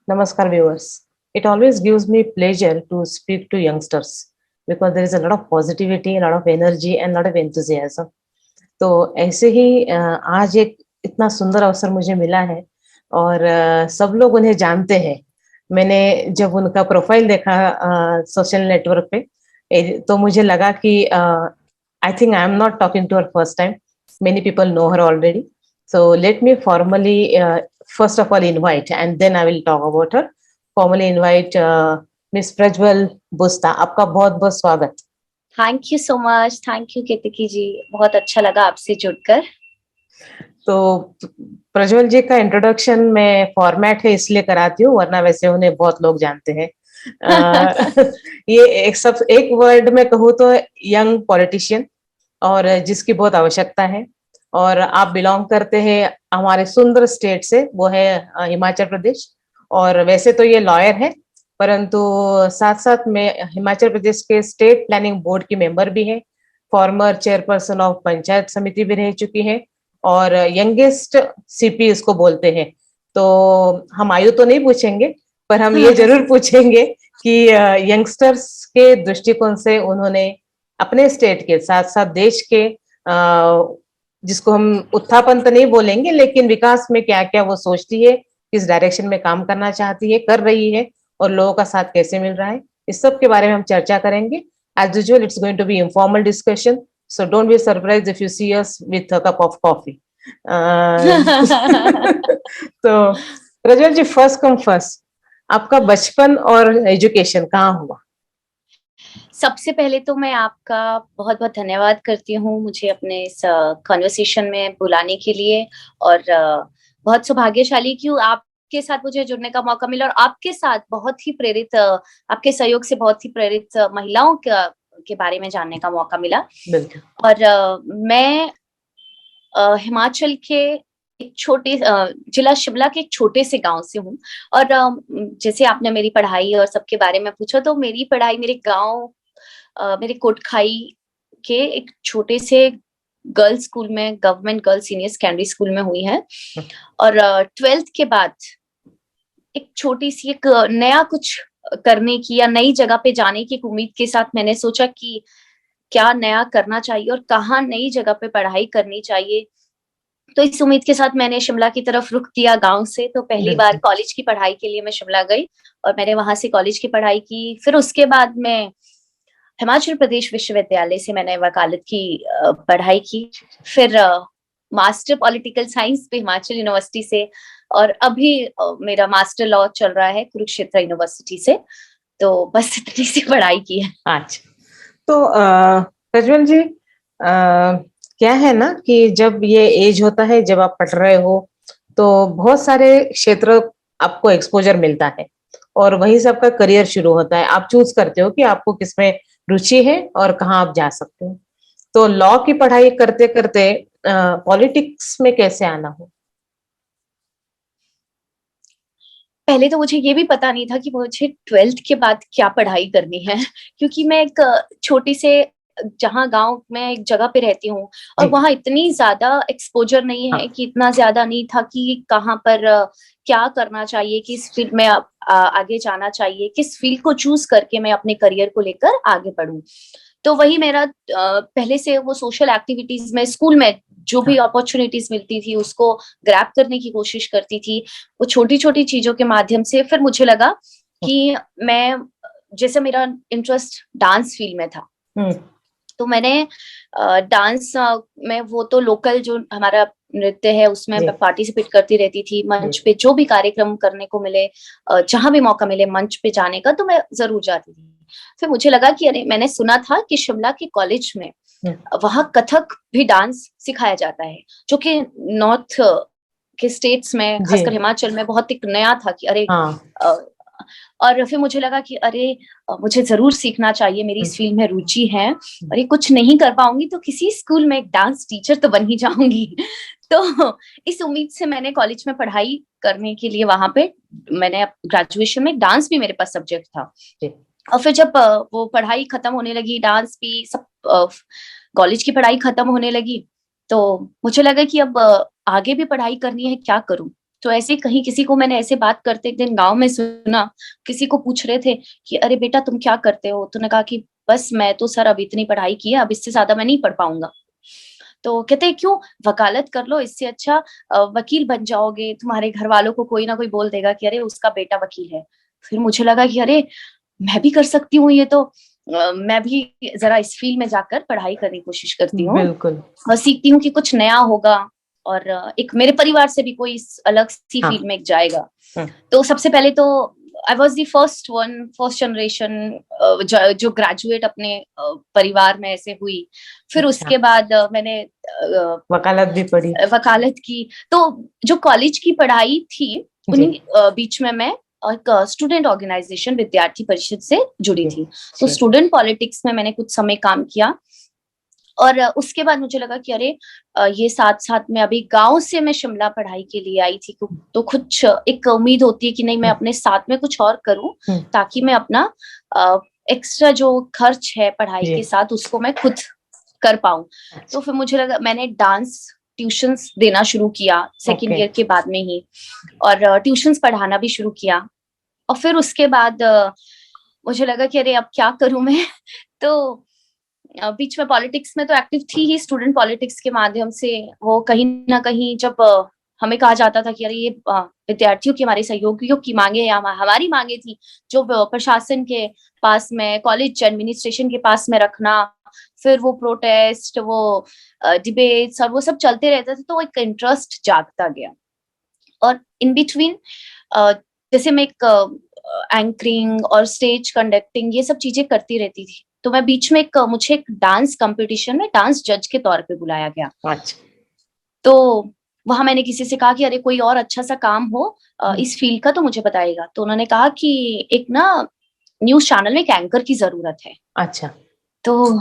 Namaskar viewers. It always gives me pleasure to speak to youngsters because there is a lot of positivity, a lot of energy and a lot of enthusiasm. तो ऐसे ही आज एक इतना सुंदर अवसर मुझे मिला है और सब लोग उन्हें जानते हैं। मैंने जब उनका प्रोफाइल देखा सोशल नेटवर्क पे तो मुझे लगा कि I think I am not talking to her first time, many people know her already. So let me formally first of all invite and then I will talk about her. Formally invite Miss Prajwal Busta. आपका बहुत बहुत स्वागत। Thank you so much. Thank you Ketki ji, बहुत अच्छा लगा आपसे जुड़कर। तो प्रज्वल जी का इंट्रोडक्शन में फॉर्मेट है इसलिए कराती हूँ, वरना वैसे उन्हें बहुत लोग जानते हैं। ये एक वर्ड में कहूँ तो यंग पॉलिटिशियन, और जिसकी बहुत आवश्यकता है। और आप बिलोंग करते हैं हमारे सुंदर स्टेट से, वो है हिमाचल प्रदेश। और वैसे तो ये लॉयर है, परंतु साथ साथ में हिमाचल प्रदेश के स्टेट प्लानिंग बोर्ड की मेंबर भी है, फॉर्मर चेयरपर्सन ऑफ पंचायत समिति भी रह चुकी है, और यंगेस्ट सीपी इसको बोलते हैं। तो हम आयु तो नहीं पूछेंगे, पर हम ये जरूर पूछेंगे कि यंगस्टर्स के दृष्टिकोण से उन्होंने अपने स्टेट के साथ साथ देश के जिसको हम उत्थापन तो नहीं बोलेंगे, लेकिन विकास में क्या क्या वो सोचती है, किस डायरेक्शन में काम करना चाहती है, कर रही है, और लोगों का साथ कैसे मिल रहा है, इस सब के बारे में हम चर्चा करेंगे। As usual it's going to be informal discussion, so don't be surprised if you see us with a cup of coffee. तो प्रज्वल जी, फर्स्ट कम फर्स्ट, आपका बचपन और एजुकेशन कहाँ हुआ? सबसे पहले तो मैं आपका बहुत बहुत धन्यवाद करती हूँ मुझे अपने इस कॉन्वर्सेशन में बुलाने के लिए, और बहुत सौभाग्यशाली कि आपके साथ मुझे जुड़ने का मौका मिला, और आपके साथ बहुत ही प्रेरित, आपके सहयोग से बहुत ही प्रेरित महिलाओं के बारे में जानने का मौका मिला। और मैं हिमाचल के एक छोटे जिला शिमला के एक छोटे से गांव से हूँ। और जैसे आपने मेरी पढ़ाई और सबके बारे में पूछा, तो मेरी पढ़ाई मेरे गांव, मेरे कोटखाई के एक छोटे से गर्ल्स स्कूल में, government girls senior secondary school में हुई है। और 12th के बाद एक छोटी सी एक नया कुछ करने की या नई जगह पे जाने की उम्मीद के साथ मैंने सोचा कि क्या नया करना चाहिए और कहाँ नई जगह पे पढ़ाई करनी चाहिए। तो इस उम्मीद के साथ मैंने शिमला की तरफ रुख किया गांव से। तो पहली बार कॉलेज की पढ़ाई के लिए मैं शिमला गई और मैंने वहां से कॉलेज की पढ़ाई की। फिर उसके बाद मैं हिमाचल प्रदेश विश्वविद्यालय से मैंने वकालत की पढ़ाई की। फिर मास्टर पॉलिटिकल साइंस पे हिमाचल यूनिवर्सिटी से, और अभी मेरा मास्टर लॉ चल रहा है कुरुक्षेत्र यूनिवर्सिटी से। तो बस इतनी सी पढ़ाई की है। अच्छा, तो प्रज्वल जी, क्या है ना कि जब ये एज होता है, जब आप पढ़ रहे हो, तो बहुत सारे क्षेत्र आपको एक्सपोजर मिलता है और वहीं से आपका करियर शुरू होता है। आप चूज करते हो कि आपको किसमें रुचि है और कहाँ आप जा सकते हो। तो लॉ की पढ़ाई करते करते पॉलिटिक्स में कैसे आना हो? पहले तो मुझे ये भी पता नहीं था कि मुझे 12th के बाद क्या पढ़ाई करनी है, क्योंकि मैं एक छोटी से जहाँ गांव में एक जगह पे रहती हूँ और वहाँ इतनी ज्यादा एक्सपोजर नहीं है, कि इतना ज्यादा नहीं था कि कहाँ पर क्या करना चाहिए, किस फील्ड में आगे जाना चाहिए, किस फील्ड को चूज करके मैं अपने करियर को लेकर आगे बढ़ूं। तो वही मेरा पहले से वो सोशल एक्टिविटीज में, स्कूल में जो भी अपॉर्चुनिटीज मिलती थी उसको ग्रैब करने की कोशिश करती थी, वो छोटी छोटी चीजों के माध्यम से। फिर मुझे लगा कि मैं, जैसे मेरा इंटरेस्ट डांस फील्ड में था, तो मैंने डांस में, वो तो लोकल जो हमारा नृत्य है उसमें मैं पार्टिसिपेट करती रहती थी। मंच पे जो भी कार्यक्रम करने को मिले, जहां भी मौका मिले मंच पे जाने का, तो मैं जरूर जाती थी। फिर मुझे लगा कि अरे, मैंने सुना था कि शिमला के कॉलेज में वहाँ कथक भी डांस सिखाया जाता है, जो कि नॉर्थ के स्टेट्स में, खासकर हिमाचल में बहुत एक नया था कि अरे और फिर मुझे लगा कि अरे, मुझे जरूर सीखना चाहिए, मेरी इस फील्ड में रुचि है, और ये कुछ नहीं कर पाऊंगी तो किसी स्कूल में एक डांस टीचर तो बन ही जाऊंगी। तो इस उम्मीद से मैंने कॉलेज में पढ़ाई करने के लिए, वहां पे मैंने ग्रेजुएशन में डांस भी मेरे पास सब्जेक्ट था। और फिर जब वो पढ़ाई खत्म होने लगी, डांस भी सब, कॉलेज की पढ़ाई खत्म होने लगी, तो मुझे लगा कि अब आगे भी पढ़ाई करनी है, क्या करूं। तो ऐसे कहीं किसी को मैंने ऐसे बात करते एक दिन गांव में सुना, किसी को पूछ रहे थे कि अरे बेटा तुम क्या करते हो, तूने कहा कि बस मैं तो सर अब इतनी पढ़ाई की है, अब इससे ज्यादा मैं नहीं पढ़ पाऊंगा। तो कहते हैं क्यों, वकालत कर लो, इससे अच्छा वकील बन जाओगे, तुम्हारे घर वालों को कोई ना कोई बोल देगा कि अरे उसका बेटा वकील है। फिर मुझे लगा कि अरे मैं भी कर सकती हूँ ये तो, मैं भी जरा इस फील्ड में जाकर पढ़ाई करने की कोशिश करती हूँ बिल्कुल। और सीखती हूँ कि कुछ नया होगा, और एक मेरे परिवार से भी कोई इस अलग सी हाँ। फील्ड में जाएगा। तो सबसे पहले तो I was the first generation जो ग्रेजुएट अपने परिवार में ऐसे हुई। फिर अच्छा, उसके बाद मैंने वकालत भी पढ़ी। वकालत की। तो जो कॉलेज की पढ़ाई थी जी उन्हीं बीच में मैं एक स्टूडेंट ऑर्गेनाइजेशन विद्यार्थी परिषद से जुड़ी जी थी। तो स्टूडेंट पॉलिटिक्स में मैंने कुछ समय काम किया, और उसके बाद मुझे लगा कि अरे ये साथ साथ में अभी गांव से मैं शिमला पढ़ाई के लिए आई थी, तो कुछ एक उम्मीद होती है कि नहीं मैं अपने साथ में कुछ और करूं, ताकि मैं अपना एक्स्ट्रा जो खर्च है पढ़ाई जी के साथ उसको मैं खुद कर पाऊं। अच्छा, तो फिर मुझे लगा, मैंने डांस ट्यूशंस देना शुरू किया सेकेंड ओके ईयर के बाद में ही, और ट्यूशंस पढ़ाना भी शुरू किया। और फिर उसके बाद मुझे लगा कि अरे अब क्या करूं मैं तो बीच में पॉलिटिक्स में तो एक्टिव थी ही, स्टूडेंट पॉलिटिक्स के माध्यम से। वो कहीं ना कहीं जब हमें कहा जाता था कि अरे ये विद्यार्थियों की, हमारे सहयोगियों की मांगे या हमारी मांगे थी, जो प्रशासन के पास में, कॉलेज एडमिनिस्ट्रेशन के पास में रखना, फिर वो प्रोटेस्ट, वो डिबेट्स और वो सब चलते रहते थे, तो एक इंटरेस्ट जागता गया। और इन बिटवीन जैसे मैं एक एंकरिंग और स्टेज कंडक्टिंग ये सब चीजें करती रहती थी, तो मैं बीच में मुझे एक डांस कंपटीशन में डांस जज के तौर पे बुलाया गया। अच्छा। तो वहां मैंने किसी से कहा कि अरे कोई और अच्छा सा काम हो इस फील्ड का तो मुझे बताइएगा। तो उन्होंने कहा कि एक ना न्यूज चैनल में एक एंकर की जरूरत है, अच्छा, तो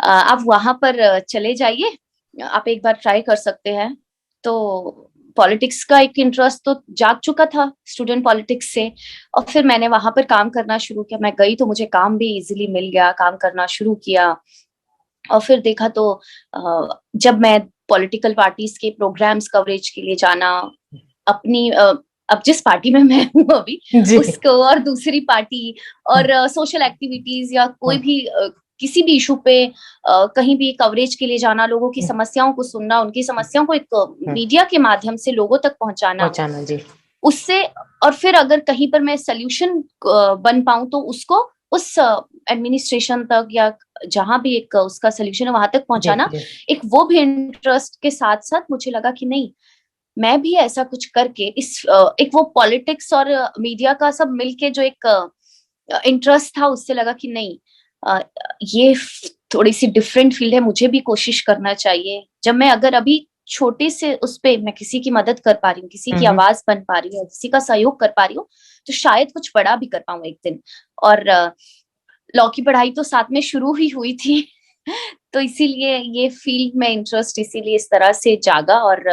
आप वहां पर चले जाइए, आप एक बार ट्राई कर सकते हैं। तो पॉलिटिक्स का एक इंटरेस्ट तो जाग चुका था स्टूडेंट पॉलिटिक्स से, और फिर मैंने वहां पर काम करना शुरू किया। मैं गई तो मुझे काम भी इजीली मिल गया, काम करना शुरू किया। और फिर देखा तो जब मैं पॉलिटिकल पार्टीज के प्रोग्राम्स कवरेज के लिए जाना, अपनी अब जिस पार्टी में मैं हूँ अभी जी उसको, और दूसरी पार्टी, और सोशल एक्टिविटीज या कोई भी किसी भी इशू पे कहीं भी कवरेज के लिए जाना, लोगों की समस्याओं को सुनना, उनकी समस्याओं को एक मीडिया के माध्यम से लोगों तक पहुंचाना, जी उससे, और फिर अगर कहीं पर मैं सोल्यूशन बन पाऊं तो उसको उस एडमिनिस्ट्रेशन तक या जहां भी एक उसका सोल्यूशन है वहां तक पहुंचाना, जी एक वो भी इंटरेस्ट के साथ साथ मुझे लगा कि नहीं, मैं भी ऐसा कुछ करके इस एक वो पॉलिटिक्स और मीडिया का सब मिलके जो एक इंटरेस्ट था, उससे लगा कि नहीं ये थोड़ी सी डिफरेंट फील्ड है, मुझे भी कोशिश करना चाहिए। जब मैं अगर अभी छोटे से उस पे मैं किसी की मदद कर पा रही हूँ, किसी की आवाज बन पा रही हूँ, किसी का सहयोग कर पा रही हूँ, तो शायद कुछ बड़ा भी कर पाऊँ एक दिन। और लॉ की पढ़ाई तो साथ में शुरू ही हुई थी तो इसीलिए ये फील्ड में इंटरेस्ट इसीलिए इस तरह से जागा, और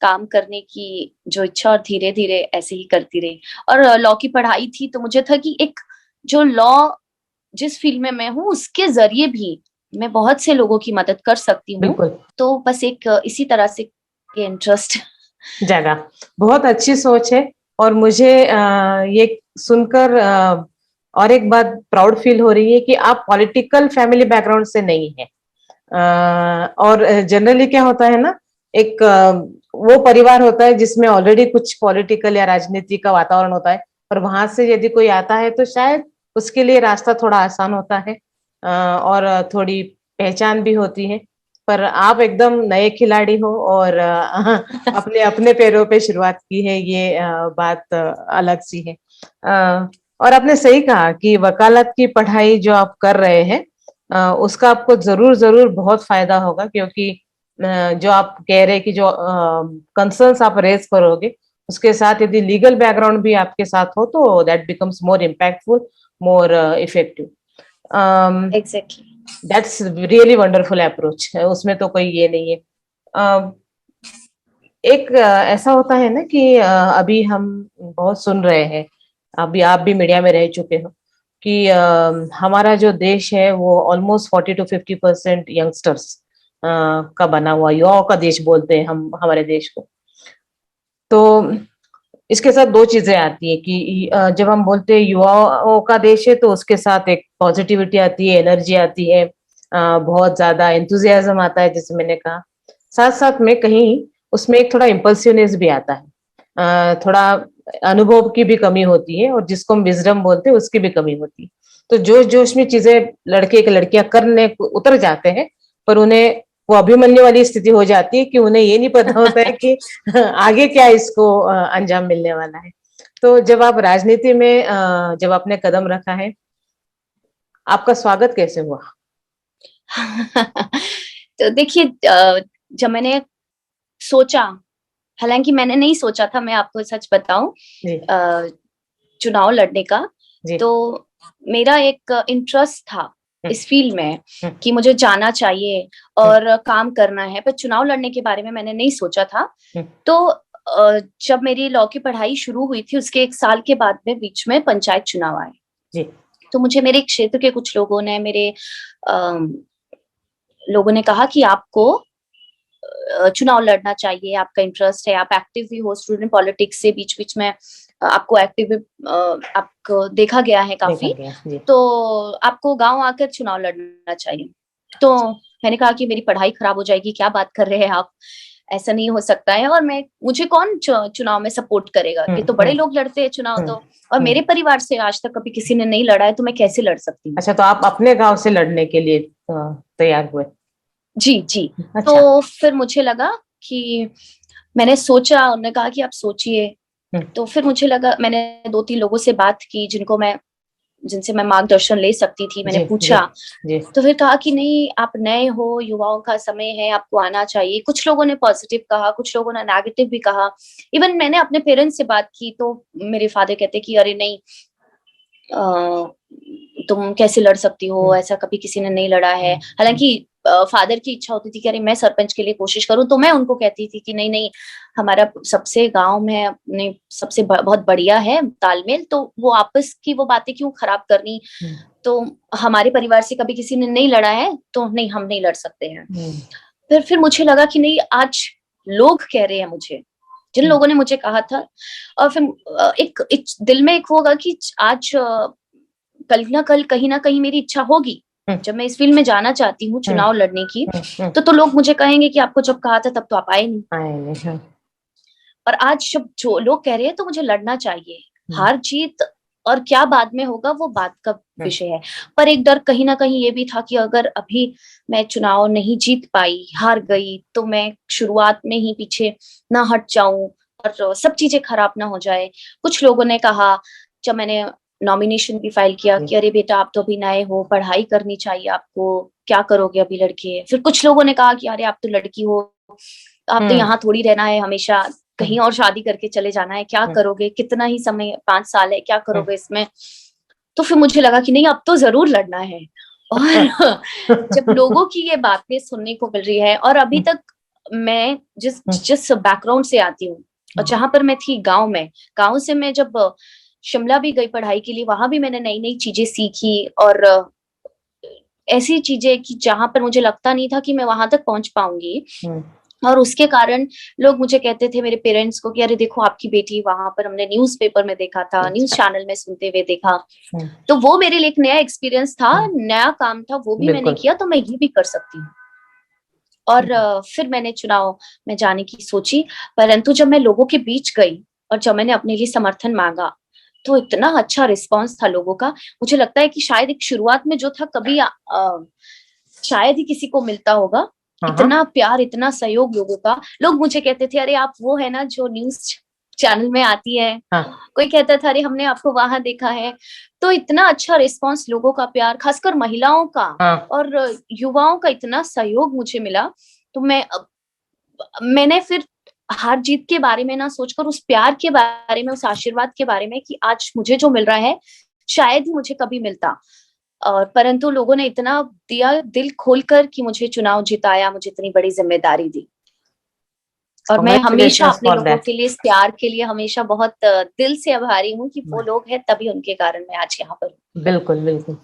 काम करने की जो इच्छा, और धीरे धीरे ऐसे ही करती रही। और लॉ की पढ़ाई थी तो मुझे था कि एक जो लॉ जिस फील्ड में मैं हूँ उसके जरिए भी मैं बहुत से लोगों की मदद कर सकती हूँ। बिल्कुल तो बस एक इसी तरह से ये इंटरेस्ट जगह। बहुत अच्छी सोच है, और मुझे ये सुनकर और एक बात प्राउड फील हो रही है कि आप पॉलिटिकल फैमिली बैकग्राउंड से नहीं है। और जनरली क्या होता है ना, एक वो परिवार होता है जिसमें ऑलरेडी कुछ पॉलिटिकल या राजनीति का वातावरण होता है, और वहां से यदि कोई आता है तो शायद उसके लिए रास्ता थोड़ा आसान होता है, और थोड़ी पहचान भी होती है। पर आप एकदम नए खिलाड़ी हो, और अपने अपने पैरों पे शुरुआत की है, ये बात अलग सी है। और आपने सही कहा कि वकालत की पढ़ाई जो आप कर रहे हैं उसका आपको जरूर जरूर बहुत फायदा होगा, क्योंकि जो आप कह रहे हैं कि जो कंसर्न्स आप रेज करोगे उसके साथ यदि लीगल बैकग्राउंड भी आपके साथ हो तो that becomes more impactful, more effective. Exactly that's really wonderful approach, उसमें तो कोई ये नहीं है। एक ऐसा होता है ना कि अभी हम बहुत सुन रहे हैं, अभी आप भी मीडिया में रह चुके हो, कि हमारा जो देश है वो ऑलमोस्ट 40 to 50% यंगस्टर्स का बना हुआ, युवाओं का देश बोलते हैं हम हमारे देश को। तो इसके साथ दो चीजें आती है कि जब हम बोलते हैं युवाओं का देश है तो उसके साथ एक पॉजिटिविटी आती है, एनर्जी आती है, बहुत ज्यादा एंथुजियाज्म आता है जैसे मैंने कहा। साथ साथ में कहीं उसमें एक थोड़ा इम्पल्सिवनेस भी आता है, थोड़ा अनुभव की भी कमी होती है और जिसको हम विजडम बोलते हैं उसकी भी कमी होती है। तो जोश जोश में चीजें लड़के की लड़कियां करने उतर जाते हैं, पर उन्हें वो अभिमन्यु वाली स्थिति हो जाती है कि उन्हें ये नहीं पता होता है कि आगे क्या इसको अंजाम मिलने वाला है। तो जब आप राजनीति में जब आपने कदम रखा है, आपका स्वागत कैसे हुआ? तो देखिए, जब मैंने सोचा, हालांकि मैंने नहीं सोचा था, मैं आपको सच बताऊं, जी चुनाव लड़ने का, जी। तो मेरा एक इंटरेस्ट था इस फील्ड में कि मुझे जाना चाहिए और काम करना है, पर चुनाव लड़ने के बारे में मैंने नहीं सोचा था। तो जब मेरी लॉ की पढ़ाई शुरू हुई थी उसके 1 साल के बाद में बीच में पंचायत चुनाव आए। जी तो मुझे मेरे क्षेत्र के कुछ लोगों ने, मेरे लोगों ने कहा कि आपको चुनाव लड़ना चाहिए, आपका इंटरेस्ट है, आप एक्टिव भी हो स्टूडेंट पॉलिटिक्स से, बीच बीच में आपको एक्टिव आपको देखा गया है काफी, तो आपको गांव आकर चुनाव लड़ना चाहिए। तो मैंने कहा कि मेरी पढ़ाई खराब हो जाएगी, क्या बात कर रहे हैं आप, ऐसा नहीं हो सकता है, और मुझे कौन चुनाव में सपोर्ट करेगा, ये तो बड़े लोग लड़ते हैं चुनाव, तो और मेरे परिवार से आज तक कभी किसी ने नहीं लड़ा है, तो मैं कैसे लड़ सकती हूँ। अच्छा, तो आप अपने गांव से लड़ने के लिए तैयार हुए? जी जी। अच्छा। तो फिर मुझे लगा कि, मैंने सोचा, उन्होंने कहा कि आप सोचिए, तो फिर मुझे लगा, मैंने 2-3 लोगों से बात की जिनसे मैं मार्गदर्शन ले सकती थी, मैंने पूछा, तो फिर कहा कि नहीं, आप नए हो, युवाओं का समय है, आपको आना चाहिए। कुछ लोगों ने पॉजिटिव कहा, कुछ लोगों ने नेगेटिव भी कहा। इवन मैंने अपने पेरेंट्स से बात की तो मेरे फादर कहते कि अरे नहीं, तुम कैसे लड़ सकती हो, ऐसा कभी किसी ने नहीं लड़ा है। हालांकि फादर की इच्छा होती थी कि अरे मैं सरपंच के लिए कोशिश करूं, तो मैं उनको कहती थी कि नहीं नहीं, हमारा सबसे गांव में अपने सबसे बहुत बढ़िया है तालमेल, तो वो आपस की वो बातें क्यों खराब करनी, तो हमारे परिवार से कभी किसी ने नहीं लड़ा है, तो नहीं, हम नहीं लड़ सकते हैं। फिर मुझे लगा कि नहीं, आज लोग कह रहे हैं मुझे, जिन लोगों ने मुझे कहा था, और फिर एक दिल में एक होगा कि आज कल ना कल कहीं ना कहीं मेरी इच्छा होगी, जब मैं इस फील्ड में जाना चाहती हूँ चुनाव लड़ने की, तो लोग मुझे कहेंगे कि आपको जब कहा था तब तो आप आए नहीं। और आज जब जो लोग कह रहे हैं तो मुझे लड़ना चाहिए। हार जीत और क्या बाद में होगा वो बात का विषय है, पर एक डर कहीं ना कहीं ये भी था कि अगर अभी मैं चुनाव नहीं जीत पाई, हार गई, तो मैं शुरुआत में ही पीछे ना हट जाऊं और सब चीजें खराब ना हो जाए। कुछ लोगों ने कहा, जब मैंने नॉमिनेशन भी फाइल किया, कि अरे बेटा आप तो अभी नए हो, पढ़ाई करनी चाहिए आपको, क्या करोगे अभी लड़के। फिर कुछ लोगों ने कहा कि अरे आप तो लड़की हो, आप तो यहाँ थोड़ी रहना है हमेशा, कहीं और शादी करके चले जाना है, क्या करोगे, कितना ही समय, 5 साल है, क्या करोगे इसमें। तो फिर मुझे लगा कि नहीं, अब तो जरूर लड़ना है। और जब लोगों की ये बातें सुनने को मिल रही है, और अभी तक मैं जिस बैकग्राउंड से आती हूँ, और जहां पर मैं थी गांव से मैं जब शिमला भी गई पढ़ाई के लिए, वहां भी मैंने नई नई चीजें सीखी, और ऐसी चीजें कि जहां पर मुझे लगता नहीं था कि मैं वहां तक पहुंच पाऊंगी। और उसके कारण लोग मुझे कहते थे, मेरे पेरेंट्स को, कि अरे देखो आपकी बेटी, वहां पर हमने न्यूज़पेपर में देखा था, न्यूज चैनल में सुनते हुए देखा। तो वो मेरे लिए एक नया एक्सपीरियंस था, नया काम था, वो भी मैंने किया, तो मैं ये भी कर सकती हूँ। और फिर मैंने चुनाव में जाने की सोची, परंतु जब मैं लोगों के बीच गई और जब मैंने अपने लिए समर्थन मांगा, तो इतना अच्छा रिस्पांस था लोगों का। मुझे लगता है कि शायद एक शुरुआत में जो था, कभी शायद ही किसी को मिलता होगा, इतना प्यार, इतना सहयोग लोगों का। लोग मुझे कहते थे, अरे आप वो है ना जो न्यूज चैनल में आती है। कोई कहता था, अरे हमने आपको वहां देखा है। तो इतना अच्छा रिस्पांस, लोगों का प्यार, खासकर महिलाओं का और युवाओं का इतना सहयोग मुझे मिला। तो मैंने फिर हार जीत के बारे में ना सोचकर, उस प्यार के बारे में, उस आशीर्वाद के बारे में, कि आज मुझे जो मिल रहा है शायद ही मुझे कभी मिलता, और परंतु लोगों ने इतना दिया दिल खोलकर कि मुझे चुनाव जिताया, मुझे इतनी बड़ी जिम्मेदारी दी। और मैं हमेशा अपने लोगों के लिए, इस प्यार के लिए हमेशा बहुत दिल से आभारी हूँ कि वो लोग हैं, तभी उनके कारण मैं आज यहाँ पर हूँ। बिल्कुल बिल्कुल।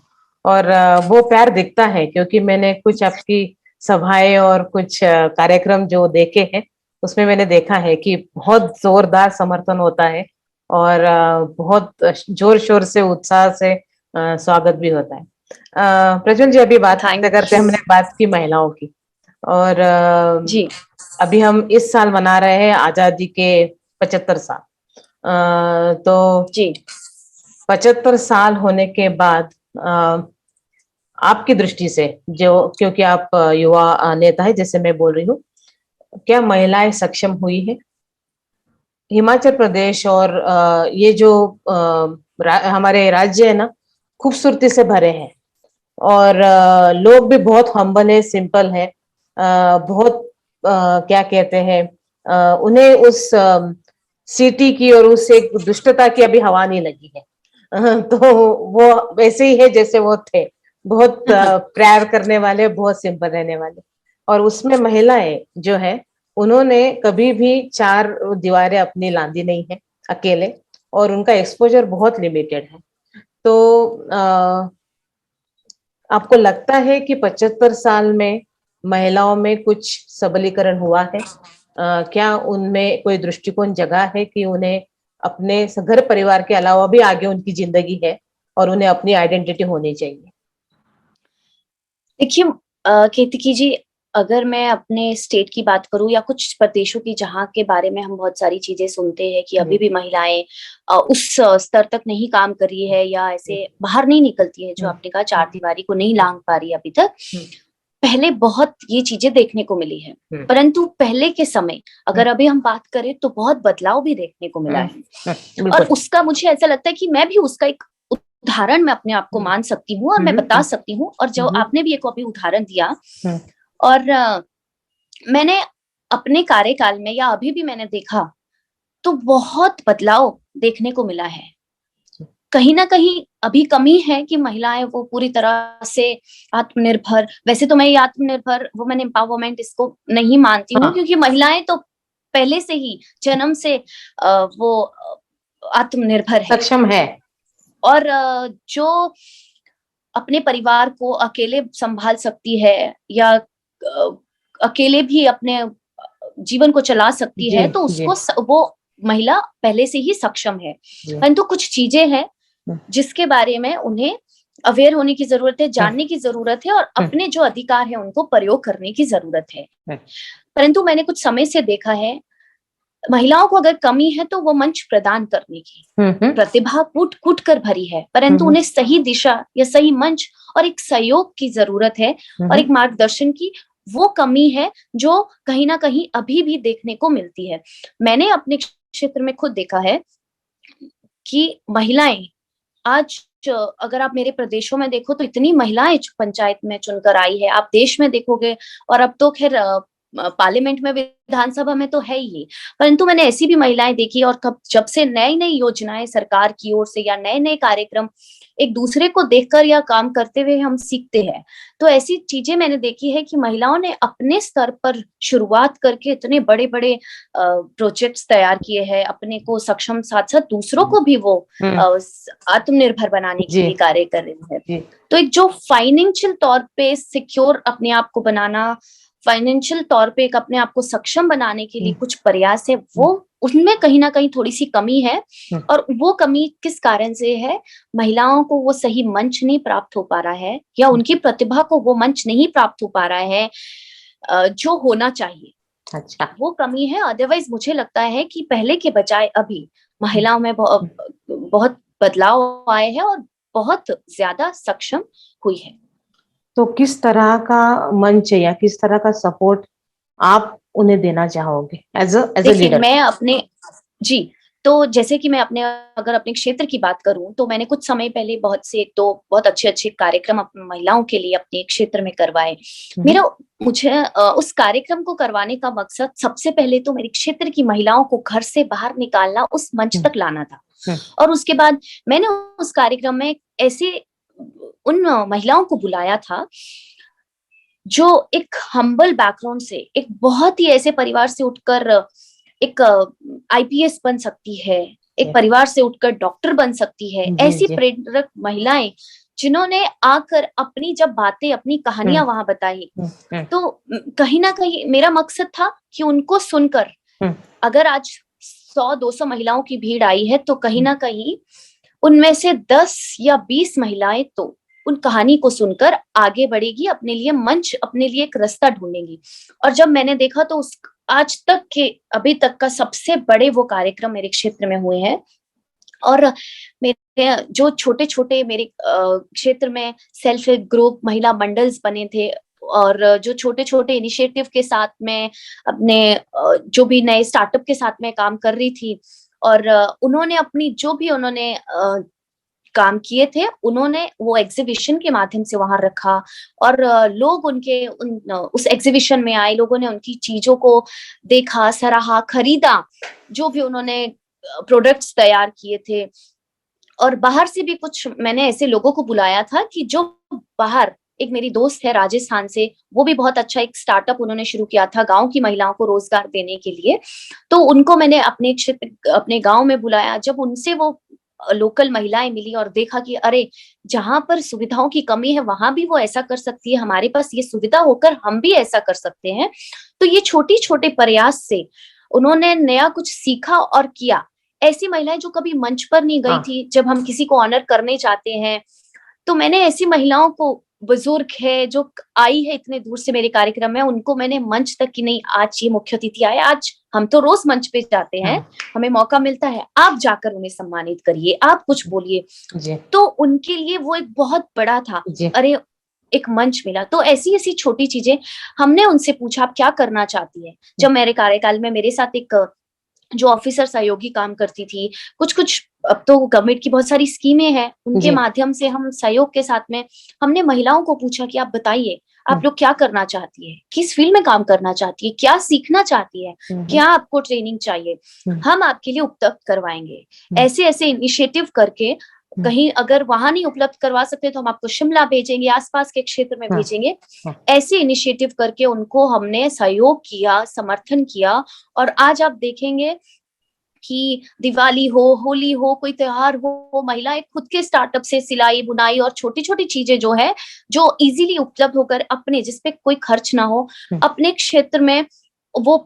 और वो प्यार दिखता है, क्योंकि मैंने कुछ आपकी सभाएं और कुछ कार्यक्रम जो देखे हैं, उसमें मैंने देखा है कि बहुत जोरदार समर्थन होता है और बहुत जोर शोर से उत्साह से स्वागत भी होता है। प्रज्वल जी, अभी बात करते थैंक करते यू। हमने बात की महिलाओं की, और जी अभी हम इस साल मना रहे हैं आजादी के 75 साल। तो जी 75 साल होने के बाद आपकी दृष्टि से, जो क्योंकि आप युवा नेता है जैसे मैं बोल रही हूँ, क्या महिलाएं सक्षम हुई है? हिमाचल प्रदेश और ये जो हमारे राज्य है ना, खूबसूरती से भरे हैं, और लोग भी बहुत हम्बल है, सिंपल है, बहुत क्या कहते हैं, उन्हें उस सिटी की और उस एक दुष्टता की अभी हवा नहीं लगी है। तो वो वैसे ही है जैसे वो थे, बहुत प्यार करने वाले, बहुत सिंपल रहने वाले। और उसमें महिलाएं जो है, उन्होंने कभी भी चार दीवारें अपनी लांदी नहीं है अकेले, और उनका एक्सपोजर बहुत लिमिटेड है। तो आपको लगता है कि 75 साल में महिलाओं में कुछ सबलीकरण हुआ है? क्या उनमें कोई दृष्टिकोण जगा है कि उन्हें अपने घर परिवार के अलावा भी आगे उनकी जिंदगी है और उन्हें अपनी आइडेंटिटी होनी चाहिए? देखिए केतकी जी, अगर मैं अपने स्टेट की बात करूं या कुछ प्रदेशों की जहां के बारे में हम बहुत सारी चीजें सुनते हैं कि अभी भी महिलाएं उस स्तर तक नहीं काम कर रही है या ऐसे बाहर नहीं निकलती है, जो आपने कहा चार दीवारी को नहीं लांघ पा रही अभी तक। पहले बहुत ये चीजें देखने को मिली है, परंतु पहले के समय अगर अभी हम बात करें तो बहुत बदलाव भी देखने को मिला है। और उसका मुझे ऐसा लगता है कि मैं भी उसका एक उदाहरण मैं अपने आप को मान सकती हूँ और मैं बता सकती हूँ। और जो आपने भी एक अभी उदाहरण दिया, और मैंने अपने कार्यकाल में या अभी भी मैंने देखा तो बहुत बदलाव देखने को मिला है। कहीं ना कहीं अभी कमी है कि महिलाएं वो पूरी तरह से आत्मनिर्भर, वैसे तो मैं ये आत्मनिर्भर वुमेन एम्पावरमेंट इसको नहीं मानती हूँ, क्योंकि महिलाएं तो पहले से ही जन्म से वो आत्मनिर्भर है, सक्षम है, और जो अपने परिवार को अकेले संभाल सकती है या अकेले भी अपने जीवन को चला सकती है, तो उसको वो महिला पहले से ही सक्षम है। परंतु कुछ चीजें हैं जिसके बारे में उन्हें अवेयर होने की जरूरत है, जानने की जरूरत है, और अपने जो अधिकार है उनको प्रयोग करने की जरूरत है। परंतु मैंने कुछ समय से देखा है, महिलाओं को अगर कमी है तो वो मंच प्रदान करने की प्रतिभा कूट कूट कर भरी है, परंतु उन्हें सही दिशा या सही मंच और एक सहयोग की जरूरत है और एक मार्गदर्शन की, वो कमी है जो कहीं ना कहीं अभी भी देखने को मिलती है। मैंने अपने क्षेत्र में खुद देखा है कि महिलाएं आज, अगर आप मेरे प्रदेशों में देखो तो इतनी महिलाएं पंचायत में चुनकर आई है, आप देश में देखोगे, और अब तो खैर पार्लियामेंट में, विधानसभा में तो है ही, परंतु मैंने ऐसी भी महिलाएं देखी। और कब जब से नई नई योजनाएं सरकार की ओर से या नए नए कार्यक्रम एक दूसरे को देखकर या काम करते हुए हम सीखते हैं, तो ऐसी चीजें मैंने देखी है कि महिलाओं ने अपने स्तर पर शुरुआत करके इतने बड़े बड़े प्रोजेक्ट्स तैयार किए हैं, अपने को सक्षम, साथ साथ दूसरों को भी वो आत्मनिर्भर बनाने के लिए कार्य कर रही है। तो एक जो फाइनेंशियल तौर पे सिक्योर अपने आप को बनाना, फाइनेंशियल तौर पे एक अपने आप को सक्षम बनाने के लिए कुछ प्रयास है, वो उनमें कहीं ना कहीं थोड़ी सी कमी है। और वो कमी किस कारण से है? महिलाओं को वो सही मंच नहीं प्राप्त हो पा रहा है, या उनकी प्रतिभा को वो मंच नहीं प्राप्त हो पा रहा है जो होना चाहिए। अच्छा, वो कमी है। अदरवाइज मुझे लगता है कि पहले के बजाय अभी महिलाओं में बहुत बदलाव आए हैं और बहुत ज्यादा सक्षम हुई है। तो किस तरह का मंच या किस तरह का सपोर्ट आप उन्हें देना चाहोगे एज अ लीडर? मैं अपने तो जैसे कि मैं अगर अपने क्षेत्र की बात करूं तो मैंने कुछ समय पहले बहुत अच्छे अच्छे कार्यक्रम महिलाओं के लिए अपने क्षेत्र में करवाए। मुझे उस कार्यक्रम को करवाने का मकसद सबसे पहले तो मेरे क्षेत्र की महिलाओं को घर से बाहर निकालना, उस मंच तक लाना था। और उसके बाद मैंने उस कार्यक्रम में ऐसे उन महिलाओं को बुलाया था जो एक हम्बल बैकग्राउंड से, एक बहुत ही ऐसे परिवार से उठकर एक आईपीएस बन सकती है, एक परिवार से उठकर डॉक्टर बन सकती है, ऐसी प्रेरक महिलाएं जिन्होंने आकर अपनी जब बातें, अपनी कहानियां वहां बताई। तो कहीं ना कहीं मेरा मकसद था कि उनको सुनकर अगर आज 100-200 महिलाओं की भीड़ आई है तो कहीं ना कहीं उनमें से 10 या 20 महिलाएं तो उन कहानी को सुनकर आगे बढ़ेगी, अपने लिए मंच, अपने लिए एक रास्ता ढूंढेंगी। और जब मैंने देखा तो उस आज तक के अभी तक का सबसे बड़े वो कार्यक्रम मेरे क्षेत्र में हुए हैं। और मेरे जो छोटे छोटे मेरे क्षेत्र में सेल्फ हेल्प ग्रुप, महिला मंडल्स बने थे, और जो छोटे छोटे इनिशिएटिव के साथ में अपने जो भी नए स्टार्टअप के साथ में काम कर रही थी, और उन्होंने अपनी जो भी उन्होंने काम किए थे, उन्होंने वो एग्जीबिशन के माध्यम से वहां रखा, और लोग उनके उस एग्जीबिशन में आए, लोगों ने उनकी चीजों को देखा, सराहा, खरीदा, जो भी उन्होंने प्रोडक्ट्स तैयार किए थे। और बाहर से भी कुछ मैंने ऐसे लोगों को बुलाया था कि जो बाहर, एक मेरी दोस्त है राजस्थान से, वो भी बहुत अच्छा एक स्टार्टअप उन्होंने शुरू किया था गांव की महिलाओं को रोजगार देने के लिए। तो उनको मैंने अपने क्षेत्र, अपने गांव में बुलाया। जब उनसे वो लोकल महिलाएं मिली और देखा कि अरे, जहां पर सुविधाओं की कमी है वहां भी वो ऐसा कर सकती है, हमारे पास ये सुविधा होकर हम भी ऐसा कर सकते हैं। तो ये छोटी छोटे प्रयास से उन्होंने नया कुछ सीखा और किया। ऐसी महिलाएं जो कभी मंच पर नहीं गई थी, जब हम किसी को ऑनर करने जाते हैं तो मैंने ऐसी महिलाओं को, बुजुर्ग है जो आई है इतने दूर से मेरे कार्यक्रम में, उनको मैंने मंच तक की नहीं, आज ये मुख्य अतिथि आए, आज हम तो रोज मंच पे जाते हैं, हमें मौका मिलता है, आप जाकर उन्हें सम्मानित करिए, आप कुछ बोलिए। तो उनके लिए वो एक बहुत बड़ा था, अरे एक मंच मिला। तो ऐसी ऐसी छोटी चीजें हमने उनसे पूछा, आप क्या करना चाहती है। जब मेरे कार्यकाल में मेरे साथ एक जो ऑफिसर सहयोगी काम करती थी, कुछ अब तो गवर्नमेंट की बहुत सारी स्कीमें हैं, उनके माध्यम से हम सहयोग के साथ में हमने महिलाओं को पूछा कि आप बताइए, आप लोग क्या करना चाहती है, किस फील्ड में काम करना चाहती है, क्या सीखना चाहती है, क्या आपको ट्रेनिंग चाहिए, हम आपके लिए उपलब्ध करवाएंगे। ऐसे ऐसे इनिशिएटिव करके, कहीं अगर वहां नहीं उपलब्ध करवा सकते तो हम आपको शिमला भेजेंगे, आसपास के क्षेत्र में भेजेंगे। ऐसे इनिशिएटिव करके उनको हमने सहयोग किया, समर्थन किया। और आज आप देखेंगे कि दिवाली हो, होली हो, कोई त्योहार हो, महिलाएं खुद के स्टार्टअप से सिलाई, बुनाई और छोटी छोटी चीजें जो है, जो इजीली उपलब्ध होकर, अपने जिसपे कोई खर्च ना हो, अपने क्षेत्र में वो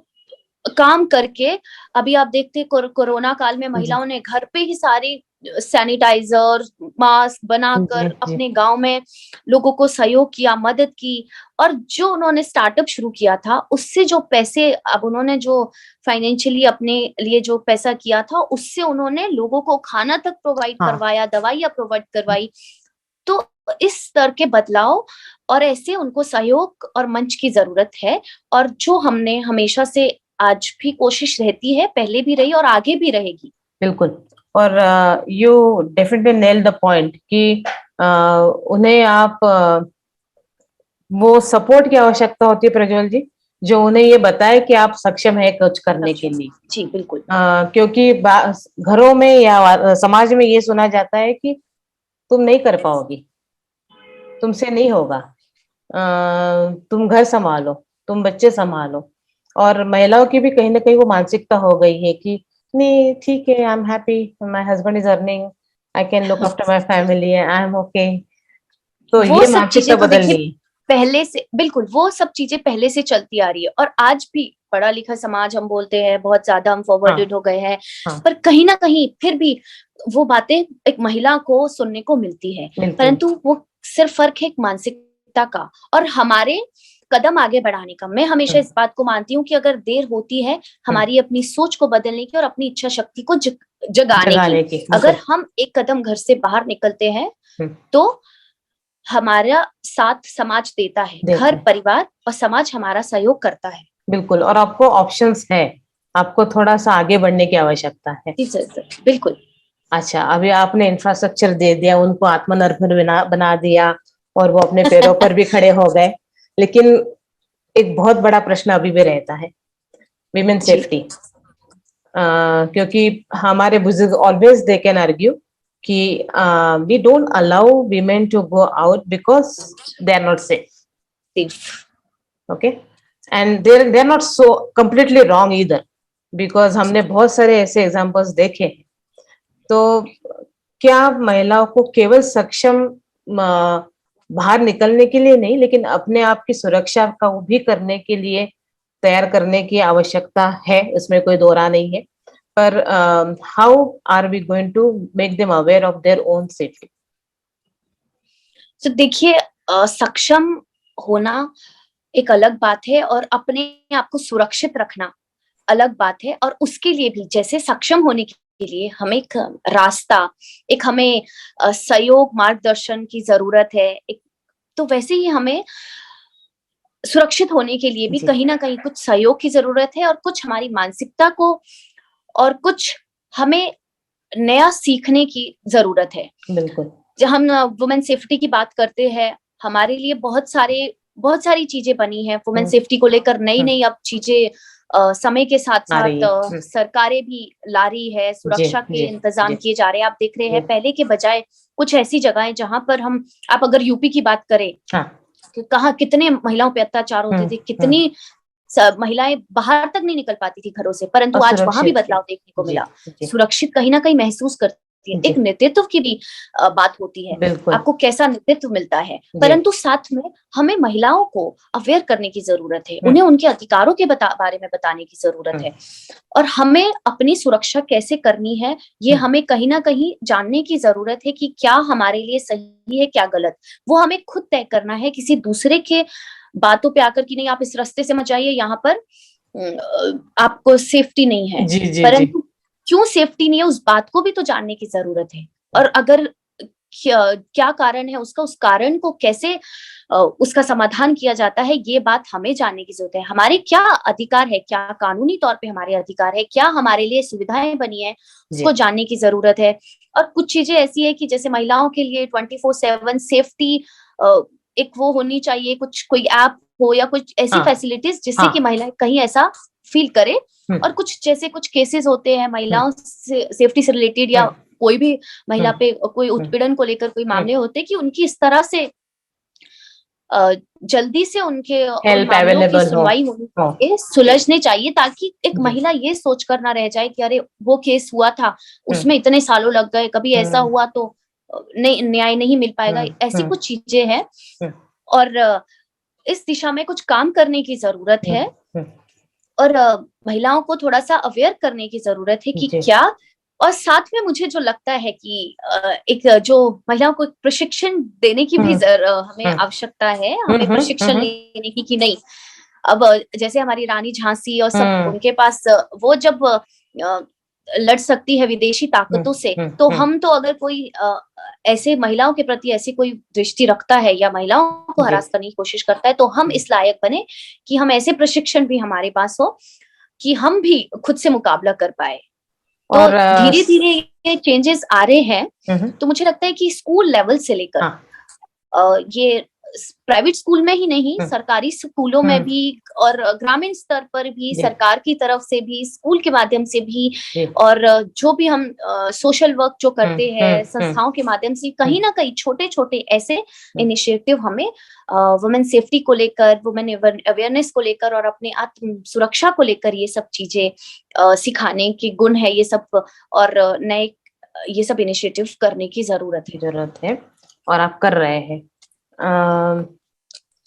काम करके, अभी आप देखते कोरोना काल में महिलाओं ने घर पे ही सारी सैनिटाइजर, मास्क बनाकर अपने गांव में लोगों को सहयोग किया, मदद की। और जो उन्होंने स्टार्टअप शुरू किया था, उससे जो पैसे, अब उन्होंने जो फाइनेंशियली अपने लिए जो पैसा किया था, उससे उन्होंने लोगों को खाना तक प्रोवाइड करवाया, दवाइयां प्रोवाइड करवाई। तो इस स्तर के बदलाव और ऐसे उनको सहयोग और मंच की जरूरत है, और जो हमने हमेशा से, आज भी कोशिश रहती है, पहले भी रही और आगे भी रहेगी। बिल्कुल। और you definitely nail the point कि उन्हें आप वो सपोर्ट की आवश्यकता होती है प्रज्वल जी, जो उन्हें ये बताए कि आप सक्षम है कुछ करने के लिए। जी बिल्कुल। क्योंकि घरों में या समाज में ये सुना जाता है कि तुम नहीं कर पाओगी, तुमसे नहीं होगा, तुम घर संभालो, तुम बच्चे संभालो। और महिलाओं की भी कहीं ना कहीं वो मानसिकता हो गई है कि नहीं ठीक है, I am happy, my husband is earning, I can look after my family, I am okay. तो ये मानसिकता बदलनी है पहले से। बिल्कुल, वो सब चीजें पहले से चलती आ रही है, और आज भी पढ़ा लिखा समाज हम बोलते हैं, बहुत ज्यादा हम फॉरवर्डेड हो गए हैं, पर कहीं ना कहीं फिर भी वो बातें एक महिला को सुनने को मिलती है। परंतु वो सिर्फ फर्क है एक मानसिकता का और हमारे कदम आगे बढ़ाने का। मैं हमेशा इस बात को मानती हूँ कि अगर देर होती है हमारी अपनी सोच को बदलने की और अपनी इच्छा शक्ति को जगाने की, अगर हम एक कदम घर से बाहर निकलते हैं तो हमारा साथ समाज देता है, घर, परिवार और समाज हमारा सहयोग करता है। बिल्कुल। और आपको ऑप्शंस है, आपको थोड़ा सा आगे बढ़ने की आवश्यकता है। बिल्कुल। अच्छा, अभी आपने इंफ्रास्ट्रक्चर दे दिया, उनको आत्मनिर्भर बना दिया और वो अपने पैरों पर भी खड़े हो गए, लेकिन एक बहुत बड़ा प्रश्न अभी भी रहता है, विमेन सेफ्टी। क्योंकि हमारे बुजुर्ग ऑलवेज दे कैन आर्ग्यू कि we don't allow women to go out because they are not safe. Okay, and they are not so completely wrong either, because हमने बहुत सारे ऐसे एग्जाम्पल्स देखे हैं। तो क्या महिलाओं को केवल सक्षम बाहर निकलने के लिए नहीं, लेकिन अपने आप की सुरक्षा का भी करने के लिए तैयार करने की आवश्यकता है, उसमें कोई दो राह नहीं है, पर how are we going to make them aware of their own safety? तो देखिए, सक्षम होना एक अलग बात है और अपने आप को सुरक्षित रखना अलग बात है। और उसके लिए भी जैसे सक्षम होने के लिए हमें एक रास्ता, एक हमें सहयोग, मार्गदर्शन की जरूरत है। एक तो वैसे ही हमें सुरक्षित होने के लिए भी जी, कहीं ना कहीं कुछ सहयोग की जरूरत है, और कुछ हमारी मानसिकता को, और कुछ हमें नया सीखने की जरूरत है। बिल्कुल। जब हम वुमेन सेफ्टी की बात करते हैं, हमारे लिए बहुत सारी चीजें बनी हैं वुमेन हुँ, सेफ्टी को लेकर। नई हुँ, नई अब चीजें समय के साथ आ रही साथ है। हुँ, सरकारें भी ला रही है, जी, सुरक्षा के जी, इंतजाम जी, किए जा रहे हैं। आप देख रहे जी, हैं पहले के बजाय कुछ ऐसी जगहें जहां पर हम, आप अगर यूपी की बात करें हाँ, कि कहाँ कितने महिलाओं पे अत्याचार होते हुँ, थे, हुँ, कितनी महिलाएं बाहर तक नहीं निकल पाती थी घरों से, परंतु आज वहां भी असुरक्षित थी। बदलाव देखने को जी, मिला। जी, सुरक्षित कहीं ना कहीं महसूस करती है। जी, एक नेतृत्व की भी बात होती है, बिल्कुल, आपको कैसा नेतृत्व मिलता है। जी, परंतु साथ में हमें महिलाओं को अवेयर करने की जरूरत है, हुँ, उन्हें उनके अधिकारों के बारे में बताने की जरूरत हुँ, है। और हमें अपनी सुरक्षा कैसे करनी है, ये हुँ, हमें कहीं ना कहीं जानने की जरूरत है कि क्या हमारे लिए सही है, क्या गलत। वो हमें खुद तय करना है, किसी दूसरे के बातों पे आकर कि नहीं आप इस रास्ते से मत जाइए, यहाँ पर आपको सेफ्टी नहीं है। जी, जी, जी, परंतु क्यों सेफ्टी नहीं है, उस बात को भी तो जानने की जरूरत है। और अगर क्या कारण है उसका, उस कारण को कैसे उसका समाधान किया जाता है, ये बात हमें जानने की जरूरत है। हमारे क्या अधिकार है, क्या कानूनी तौर पे हमारे अधिकार है, क्या हमारे लिए सुविधाएं बनी है, जी, उसको जानने की जरूरत है। और कुछ चीजें ऐसी है कि जैसे महिलाओं के लिए 24/7 सेफ्टी एक वो होनी चाहिए, कुछ कोई ऐप हो या कुछ ऐसी हाँ, फैसिलिटीज जिससे कि हाँ, महिलाएं कहीं ऐसा फील करे। हुँ, और कुछ जैसे कुछ केसेस होते हैं हुँ, महिलाओं से सेफ्टी से रिलेटेड, हुँ, या कोई भी हुँ, महिला पे कोई हुँ, उत्पीड़न को लेकर कोई हुँ, मामले होते हैं कि उनकी इस तरह से जल्दी से उनके उन हेल्प मामलों की अवेलेबल सुनवाई होनी हो, चाहिए, सुलझने चाहिए, ताकि एक जी, महिला ये सोचकर ना रह जाए कि अरे वो केस हुआ था, हुँ, उसमें इतने सालों लग गए, कभी ऐसा हुँ, हुआ तो नहीं, न्याय नहीं मिल हुँ, पाएगा। ऐसी हुँ, कुछ चीजें हैं। हुँ, और इस दिशा में कुछ काम करने की जरूरत हुँ, है। हुँ, और महिलाओं को थोड़ा-सा अवेयर करने की ज़रूरत है कि जी, क्या। और साथ में मुझे जो लगता है कि एक जो महिलाओं को प्रशिक्षण देने की भी हुँ, हमें हुँ, आवश्यकता है, हुँ, हमें हुँ, हुँ, प्रशिक्षण हुँ, लेने की कि नहीं। अब जैसे हमारी रानी झांसी और सब, हुँ, उनके पास वो जब लड़ सकती है विदेशी हुँ, ताकतों से, हुँ, तो हुँ, हम तो अगर कोई ऐसे महिलाओं के प्रति ऐसी कोई दृष्टि रखता है या महिलाओं को जी, हरास करने की कोशिश करता है, तो हम जी, इस लायक बने कि हम ऐसे प्रशिक्षण भी हमारे पास हो कि हम भी खुद से मुकाबला कर पाए। तो और धीरे-धीरे ये चेंजेस आ रहे हैं। हुँ, हुँ, तो मुझे लगता है कि स्कूल लेवल से लेकर हाँ, ये प्राइवेट स्कूल में ही नहीं, हुँ, सरकारी स्कूलों में हुँ, भी, और ग्रामीण स्तर पर भी, जी, सरकार की तरफ से भी, स्कूल के माध्यम से भी, जी, और जो भी हम सोशल वर्क जो हुँ, करते हुँ, हैं हुँ, संस्थाओं के माध्यम से, हुँ, कहीं ना कहीं छोटे-छोटे ऐसे हुँ, इनिशिएटिव हमें वुमेन सेफ्टी को लेकर, वुमेन अवेयरनेस को लेकर और अपने आत्म सुरक्षा को लेकर ये सब चीजें सिखाने के गुण है ये सब। और नए ये सब इनिशिएटिव करने की जरूरत है। ज़रूरत है और आप कर रहे हैं। अ,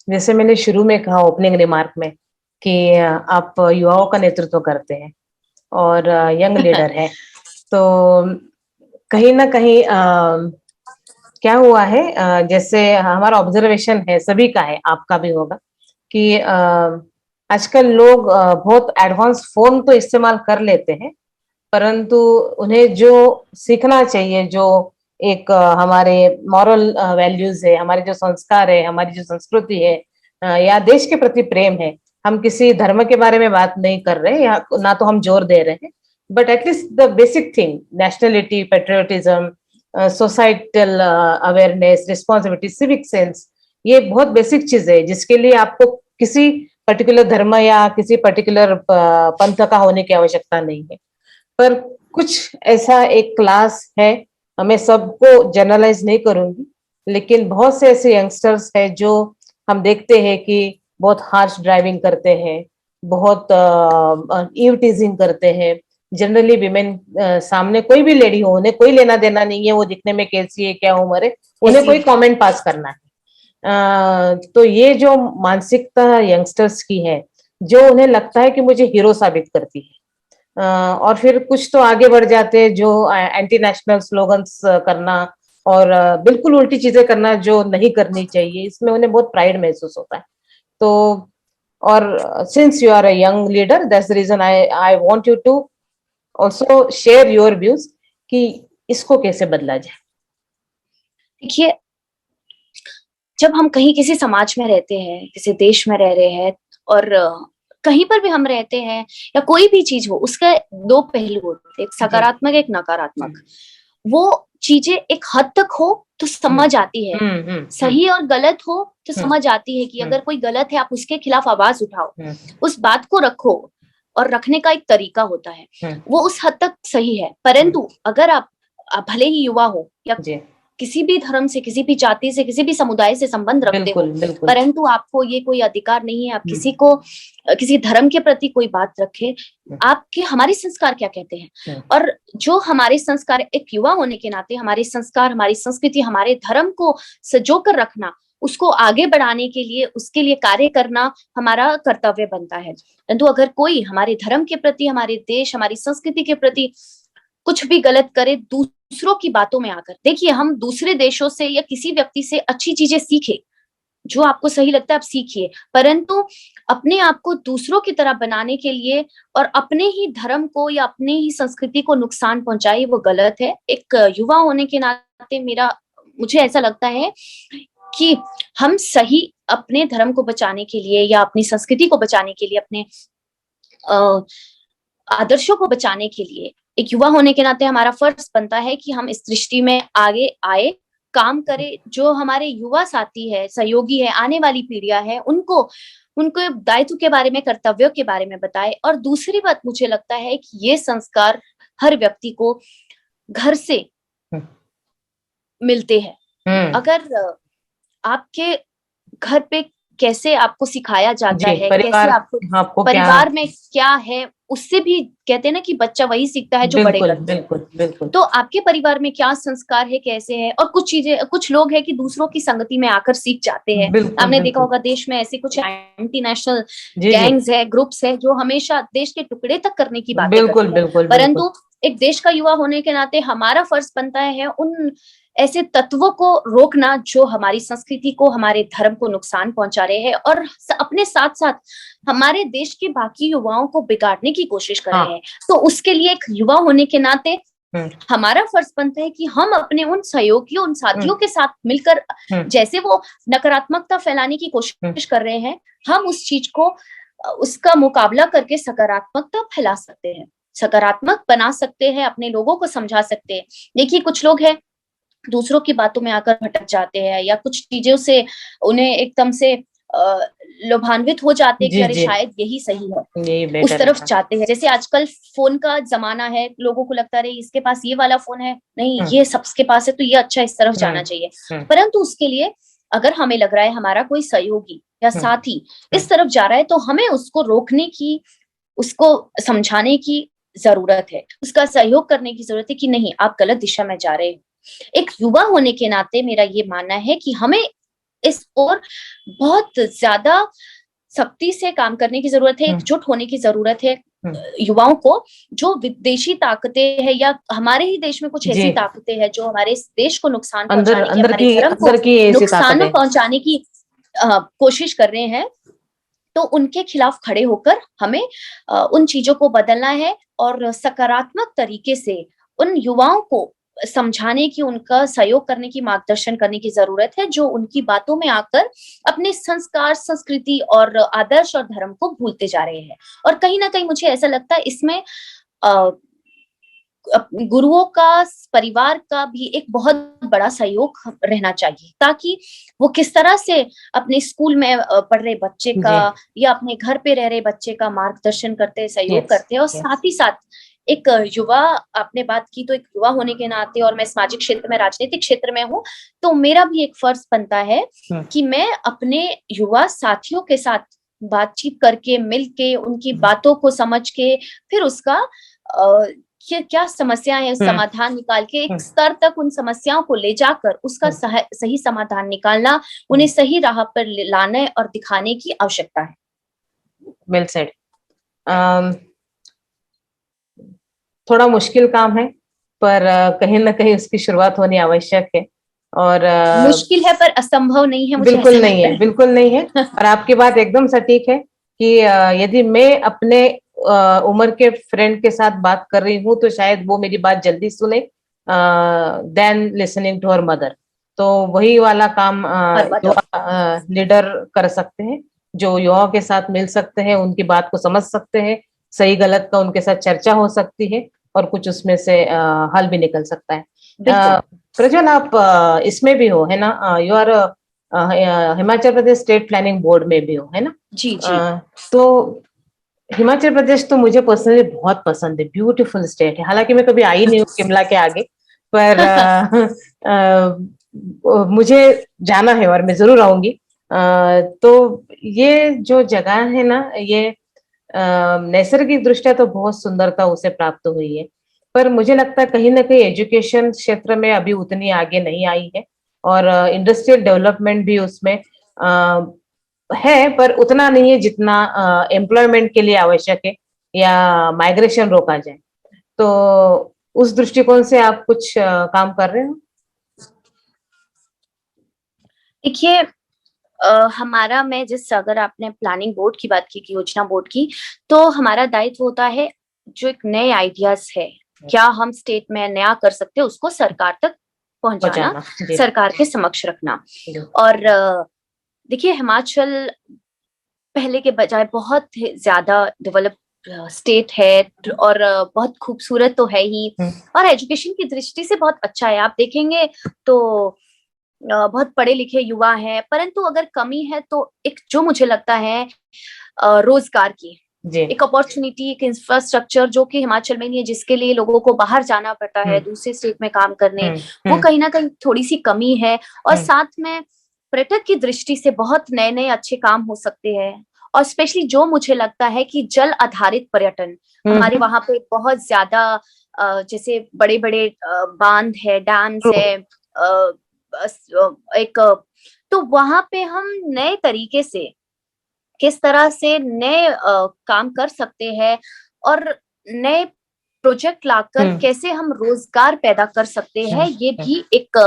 जैसे मैंने शुरू में कहा ओपनिंग रिमार्क में कि आप युवाओं का नेतृत्व करते हैं और यंग लीडर हैं। तो कहीं न कहीं क्या हुआ है जैसे हमारा ऑब्जर्वेशन है, सभी का है, आपका भी होगा कि आजकल लोग बहुत एडवांस फ़ोन तो इस्तेमाल कर लेते हैं, परंतु उन्हें जो सीखना चाहिए, जो एक हमारे मॉरल वैल्यूज़ है, हमारे जो संस्कार है, हमारी जो संस्कृति है या देश के प्रति प्रेम है, हम किसी धर्म के बारे में बात नहीं कर रहे या ना तो हम जोर दे रहे हैं, but at least the basic thing nationality, patriotism, societal awareness, responsibility, civic sense, ये बहुत बेसिक चीज़ है जिसके लिए आपको किसी पर्टिकुलर धर्म या किसी पर्टिकुलर पंथ का होने की आवश्यकता नहीं है। पर कुछ ऐसा एक क्लास है, मैं सबको जनरलाइज नहीं करूंगी, लेकिन बहुत से ऐसे यंगस्टर्स हैं जो हम देखते हैं कि बहुत हार्श ड्राइविंग करते हैं, बहुत ईव टीजिंग करते हैं। जनरली विमेन सामने कोई भी लेडी हो, उन्हें कोई लेना देना नहीं है वो दिखने में कैसी है, क्या उम्र है, उन्हें ऐसी कोई कमेंट पास करना है। तो ये जो मानसिकता यंगस्टर्स की है, जो उन्हें लगता है कि मुझे हीरो साबित करती है। और फिर कुछ तो आगे बढ़ जाते हैं जो एंटी नेशनल स्लोगन्स करना और बिल्कुल उल्टी चीजें करना जो नहीं करनी चाहिए, इसमें उन्हें बहुत प्राइड महसूस होता है। तो और since you are a young leader, that's the reason I want you to also share your views कि इसको कैसे बदला जाए। देखिए, जब हम कहीं किसी समाज में रहते हैं, किसी देश में रह रहे हैं, और कहीं पर भी हम रहते हैं या कोई भी चीज हो, उसके दो पहलू होते हैं, एक सकारात्मक एक नकारात्मक। वो चीजें एक हद तक हो तो समझ आती है, सही और गलत हो तो समझ आती है कि अगर कोई गलत है आप उसके खिलाफ आवाज उठाओ, उस बात को रखो, और रखने का एक तरीका होता है, वो उस हद तक सही है। परंतु अगर आप भले ही युवा हो या किसी भी धर्म से, किसी भी जाति से, किसी भी समुदाय से संबंध रखते हो, परंतु आपको ये कोई अधिकार नहीं है आप किसी को, किसी धर्म के प्रति कोई बात रखे। आपके हमारे संस्कार क्या कहते हैं, और जो हमारे संस्कार, एक युवा होने के नाते हमारे संस्कार, हमारी संस्कृति, हमारे धर्म को सजोकर रखना, उसको आगे बढ़ाने के लिए, उसके लिए कार्य करना हमारा कर्तव्य बनता है। परंतु अगर कोई हमारे धर्म के प्रति, हमारे देश, हमारी संस्कृति के प्रति कुछ भी गलत करे, दूसरों की बातों में आकर, देखिए हम दूसरे देशों से या किसी व्यक्ति से अच्छी चीजें सीखे, जो आपको सही लगता है आप सीखिए, परंतु अपने आप को दूसरों की तरह बनाने के लिए और अपने ही धर्म को या अपने ही संस्कृति को नुकसान पहुंचाए, वो गलत है। एक युवा होने के नाते मुझे ऐसा लगता है कि हम सही अपने धर्म को बचाने के लिए या अपनी संस्कृति को बचाने के लिए, अपने आदर्शों को बचाने के लिए, एक युवा होने के नाते हमारा फर्ज बनता है कि हम इस दृष्टि में आगे आए, काम करें। जो हमारे युवा साथी है, सहयोगी है, आने वाली पीढ़ियां है, उनको दायित्व के बारे में, कर्तव्यों के बारे में बताए। और दूसरी बात मुझे लगता है कि ये संस्कार हर व्यक्ति को घर से मिलते हैं। अगर आपके घर पे कैसे आपको सिखाया जाता है, कैसे आपको परिवार में क्या है, उससे भी कहते हैं ना कि बच्चा वही सीखता है जो बड़े करते हैं। बिल्कुल। तो आपके परिवार में क्या संस्कार है, कैसे है, और कुछ चीजें, कुछ लोग हैं कि दूसरों की संगति में आकर सीख जाते हैं। आपने देखा होगा देश में ऐसे कुछ एंटी नेशनल गैंग्स है, ग्रुप्स है, जो हमेशा देश के टुकड़े तक करने की बातें करते हैं। परंतु एक देश का युवा होने के नाते हमारा फर्ज बनता है उन ऐसे तत्वों को रोकना जो हमारी संस्कृति को, हमारे धर्म को नुकसान पहुंचा रहे हैं, और अपने साथ साथ हमारे देश के बाकी युवाओं को बिगाड़ने की कोशिश कर रहे हैं। तो उसके लिए एक युवा होने के नाते हमारा फर्ज बनता है कि हम अपने उन सहयोगियों, उन साथियों के साथ मिलकर, जैसे वो नकारात्मकता फैलाने की कोशिश कर रहे हैं, हम उस चीज को, उसका मुकाबला करके सकारात्मकता फैला सकते हैं, सकारात्मक बना सकते हैं, अपने लोगों को समझा सकते हैं। देखिए कुछ लोग हैं दूसरों की बातों में आकर भटक जाते हैं, या कुछ चीजों से उन्हें एकदम से लोभान्वित हो जाते हैं कि अरे शायद यही सही है, उस तरफ जाते हैं। जैसे आजकल फोन का जमाना है, लोगों को लगता है इसके पास ये वाला फोन है, नहीं ये सबके पास है तो ये अच्छा, इस तरफ जाना चाहिए। परंतु उसके लिए अगर हमें लग रहा है हमारा कोई सहयोगी या साथी इस तरफ जा रहा है, तो हमें उसको रोकने की, उसको समझाने की जरूरत है, उसका सहयोग करने की जरूरत है कि नहीं आप गलत दिशा में जा रहे हो। एक युवा होने के नाते मेरा ये मानना है कि हमें इस ओर बहुत ज्यादा सख्ती से काम करने की जरूरत है, एकजुट होने की जरूरत है युवाओं को। जो विदेशी ताकतें हैं या हमारे ही देश में कुछ ऐसी ताकतें हैं जो हमारे देश को नुकसान पहुंचाने की, हमारे धर्म को नुकसान पहुंचाने की कोशिश कर रहे हैं, तो उनके खिलाफ खड़े होकर हमें उन चीजों को बदलना है और सकारात्मक तरीके से उन युवाओं को समझाने की, उनका सहयोग करने की, मार्गदर्शन करने की जरूरत है, जो उनकी बातों में आकर अपने संस्कार, संस्कृति और आदर्श और धर्म को भूलते जा रहे हैं। और कहीं ना कहीं मुझे ऐसा लगता है इसमें गुरुओं का, परिवार का भी एक बहुत बड़ा सहयोग रहना चाहिए, ताकि वो किस तरह से अपने स्कूल में पढ़ रहे बच्चे का या अपने घर पे रह रहे बच्चे का मार्गदर्शन करते, सहयोग करते हैं। और साथ ही साथ एक युवा, आपने बात की, तो एक युवा होने के नाते, और मैं सामाजिक क्षेत्र में, राजनीतिक क्षेत्र में हूँ, तो मेरा भी एक फर्ज बनता है कि मैं अपने युवा साथियों के साथ बातचीत करके, मिलके, उनकी बातों को समझ के, फिर उसका क्या समस्याएं है, समाधान निकाल के एक स्तर तक उन समस्याओं को ले जाकर उसका सही समाधान निकालना, उन्हें सही राह पर लाने और दिखाने की आवश्यकता है। Well said. थोड़ा मुश्किल काम है, पर कहीं ना कहीं उसकी शुरुआत होनी आवश्यक है। और मुश्किल है पर असंभव नहीं है, मुझे बिल्कुल ऐसा नहीं लगता है, बिल्कुल नहीं है। है। और आपकी बात एकदम सटीक है कि यदि मैं अपने उम्र के फ्रेंड के साथ बात कर रही हूँ तो शायद वो मेरी बात जल्दी सुने then listening to her mother. तो वही वाला काम और मतलब युवा लीडर कर सकते हैं, जो युवाओं के साथ मिल सकते हैं, उनकी बात को समझ सकते हैं, सही गलत का उनके साथ चर्चा हो सकती है और कुछ उसमें से हल भी निकल सकता है। बिल्कुल। प्रज्वल, आप इसमें भी हो, है ना? You are Himachal Pradesh state planning board में भी हो, है ना? जी जी। तो हिमाचल प्रदेश तो मुझे पर्सनली बहुत पसंद है, ब्यूटीफुल स्टेट है। हालांकि मैं कभी आई नहीं हूँ शिमला के आगे, पर मुझे जाना है और मैं जरूर आऊंगी। तो ये जो जगह है ना, ये नैसर्गिक दृष्टया तो बहुत सुंदरता उसे प्राप्त हुई है, पर मुझे लगता है कहीं ना कहीं एजुकेशन क्षेत्र में अभी उतनी आगे नहीं आई है, और इंडस्ट्रियल डेवलपमेंट भी उसमें है, पर उतना नहीं है जितना एम्प्लॉयमेंट के लिए आवश्यक है, या माइग्रेशन रोका जाए। तो उस दृष्टिकोण से आप कुछ काम कर रहे हो? देखिए, हमारा मैं जिस अगर आपने प्लानिंग बोर्ड की बात की कि योजना बोर्ड की, तो हमारा दायित्व होता है जो एक नए आइडियाज है, क्या हम स्टेट में नया कर सकते हैं उसको सरकार तक पहुंचाना, पहुंचाना, जी सरकार के समक्ष रखना। जी। और देखिए, हिमाचल पहले के बजाय बहुत ज्यादा डेवलप स्टेट है, और बहुत खूबसूरत तो है ही, और एजुकेशन की दृष्टि से बहुत अच्छा है। आप देखेंगे तो बहुत पढ़े लिखे युवा हैं, परंतु अगर कमी है तो एक जो मुझे लगता है रोजगार की जी। एक अपॉर्चुनिटी, एक इंफ्रास्ट्रक्चर जो कि हिमाचल में नहीं है, जिसके लिए लोगों को बाहर जाना पड़ता है दूसरे स्टेट में काम करने, वो कहीं ना कहीं थोड़ी सी कमी है। और साथ में पर्यटक की दृष्टि से बहुत नए नए अच्छे काम हो सकते हैं, और स्पेशली जो मुझे लगता है कि जल आधारित पर्यटन हमारे वहां पे बहुत ज्यादा, जैसे बड़े बड़े बांध है, डैम्स है, एक, तो वहां पे हम नए तरीके से किस तरह से नए काम कर सकते हैं, और नए प्रोजेक्ट लाकर कैसे हम रोजगार पैदा कर सकते हैं, ये भी एक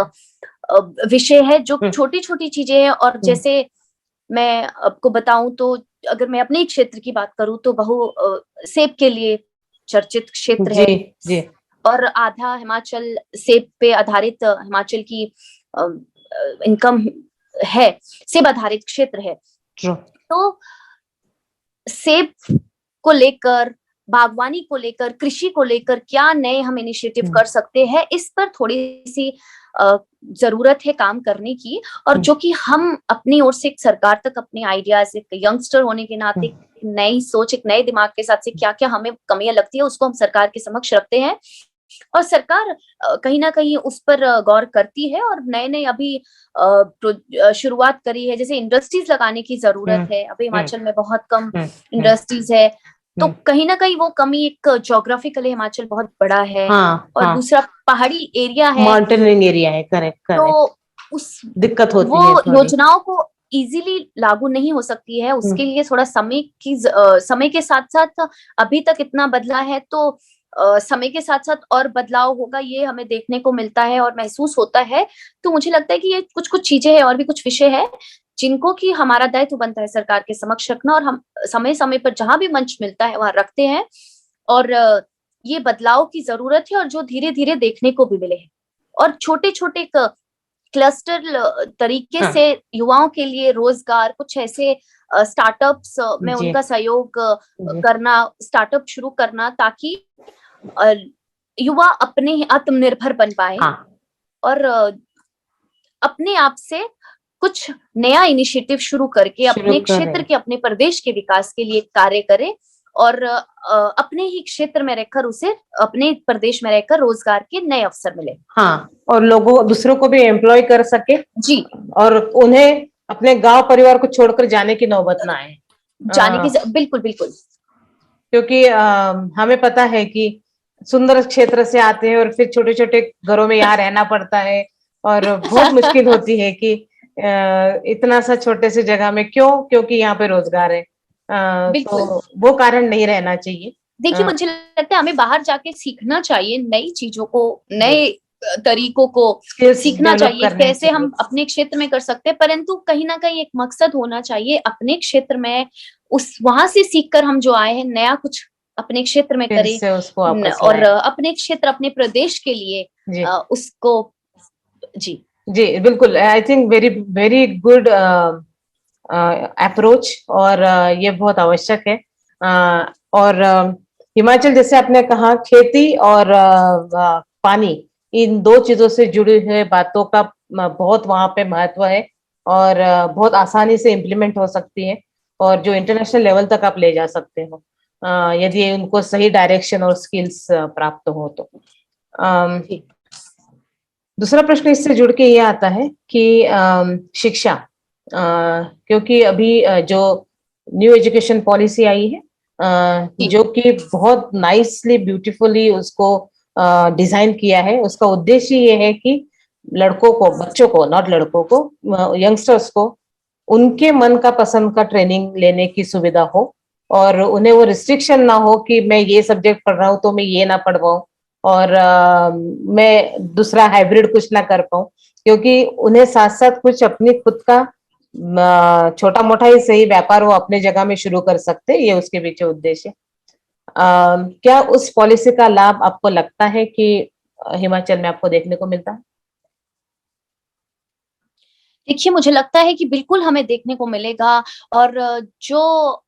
विषय है जो छोटी छोटी चीजें हैं। और जैसे मैं आपको बताऊं तो अगर मैं अपने क्षेत्र की बात करूं तो सेब के लिए चर्चित क्षेत्र जी, है, जी। और आधा हिमाचल सेब पे आधारित, हिमाचल की इनकम है, सेब आधारित क्षेत्र है। तो सेब को लेकर, बागवानी को लेकर, कृषि को लेकर क्या नए हम इनिशिएटिव कर सकते हैं, इस पर थोड़ी सी जरूरत है काम करने की। और जो कि हम अपनी ओर से सरकार तक अपने आइडियाज, एक यंगस्टर होने के नाते नई सोच, एक नए दिमाग के साथ से क्या क्या हमें कमियां लगती है उसको हम सरकार के समक्ष रखते हैं, और सरकार कहीं ना कहीं उस पर गौर करती है। और नए नए अभी शुरुआत करी है, जैसे इंडस्ट्रीज लगाने की जरूरत है। अभी हिमाचल में बहुत कम इंडस्ट्रीज है, तो कहीं ना कहीं वो कमी, एक ज्योग्राफिकली हिमाचल बहुत बड़ा है, और दूसरा पहाड़ी एरिया है, माउंटेनिंग एरिया है, करेक्ट करेक्ट, तो उस दिक्कत होती वो है थोड़ी। योजनाओं को इजीली लागू नहीं हो सकती है, उसके लिए थोड़ा समय के साथ साथ अभी तक इतना बदला है, तो समय के साथ साथ और बदलाव होगा, ये हमें देखने को मिलता है और महसूस होता है। तो मुझे लगता है कि ये कुछ कुछ चीजें हैं, और भी कुछ विषय है जिनको कि हमारा दायित्व बनता है सरकार के समक्ष रखना, और हम समय समय पर जहां भी मंच मिलता है वहां रखते हैं। और ये बदलाव की जरूरत है, और जो धीरे धीरे देखने को भी मिले हैं, और छोटे छोटे क्लस्टर तरीके से युवाओं के लिए रोजगार, कुछ ऐसे स्टार्टअप्स में उनका सहयोग करना, स्टार्टअप शुरू करना, ताकि युवा अपने आत्मनिर्भर बन पाए, और अपने आप से कुछ नया इनिशिएटिव शुरू करके अपने क्षेत्र के, अपने प्रदेश के विकास के लिए कार्य करे, और अपने ही क्षेत्र में रहकर उसे, अपने प्रदेश में रहकर रोजगार के नए अवसर मिले। और लोगों दूसरों को भी एम्प्लॉय कर सके जी, और उन्हें अपने गांव परिवार को छोड़कर जाने की नौबत ना आए, जाने की बिल्कुल बिल्कुल, क्योंकि हमें पता है कि सुंदर क्षेत्र से आते हैं और फिर छोटे छोटे घरों में यहाँ रहना पड़ता है, और बहुत मुश्किल होती है कि इतना सा छोटे से जगह में क्यों, क्योंकि यहाँ पे रोजगार है। बिल्कुल। तो वो कारण नहीं रहना चाहिए। देखिए, अ, मुझे लगता है हमें बाहर जाके सीखना चाहिए, नई चीजों को, जी, नए तरीकों को स्किल्स सीखना डेवलप चाहिए, करने कैसे चाहिए। हम अपने क्षेत्र में कर सकते हैं, परंतु कहीं ना कहीं एक मकसद होना चाहिए अपने क्षेत्र में, उस वहां से सीख कर हम जो आए हैं नया कुछ अपने क्षेत्र में फिर करें, से उसको वापस और लाए। अपने क्षेत्र, अपने प्रदेश के लिए जी, उसको। जी। जी, बिल्कुल। I think very very good approach, और ये बहुत आवश्यक है। और हिमाचल, जैसे आपने कहा, खेती और पानी, इन दो चीजों से जुड़ी हुई बातों का बहुत वहां पे महत्व है, और बहुत आसानी से इम्प्लीमेंट हो सकती है, और जो इंटरनेशनल लेवल तक आप ले जा सकते हो, यदि उनको सही डायरेक्शन और स्किल्स प्राप्त हो तो। अम, जी। दूसरा प्रश्न इससे जुड़ के ये आता है कि शिक्षा, क्योंकि अभी जो न्यू एजुकेशन पॉलिसी आई है, जी। जो कि बहुत नाइसली ब्यूटीफुली उसको डिजाइन किया है, उसका उद्देश्य ये है कि लड़कों को, बच्चों को, नॉट लड़कों को, यंगस्टर्स को उनके मन का पसंद का ट्रेनिंग लेने की सुविधा हो, और उन्हें वो रिस्ट्रिक्शन ना हो कि मैं ये सब्जेक्ट पढ़ रहा हूँ तो मैं ये ना पढ़ पाऊँ, और मैं दूसरा हाइब्रिड कुछ ना कर पाऊँ, क्योंकि उन्हें साथ साथ कुछ अपनी खुद का छोटा मोटा ही सही व्यापार वो अपने जगह में शुरू कर सकते हैं, ये उसके पीछे उद्देश्य है। क्या उस पॉलिसी का लाभ आपको लगता है कि हिमाचल में आपको देखने को मिलता है? देखिए, मुझे लगता है कि बिल्कुल हमें देखने को मिलेगा, और जो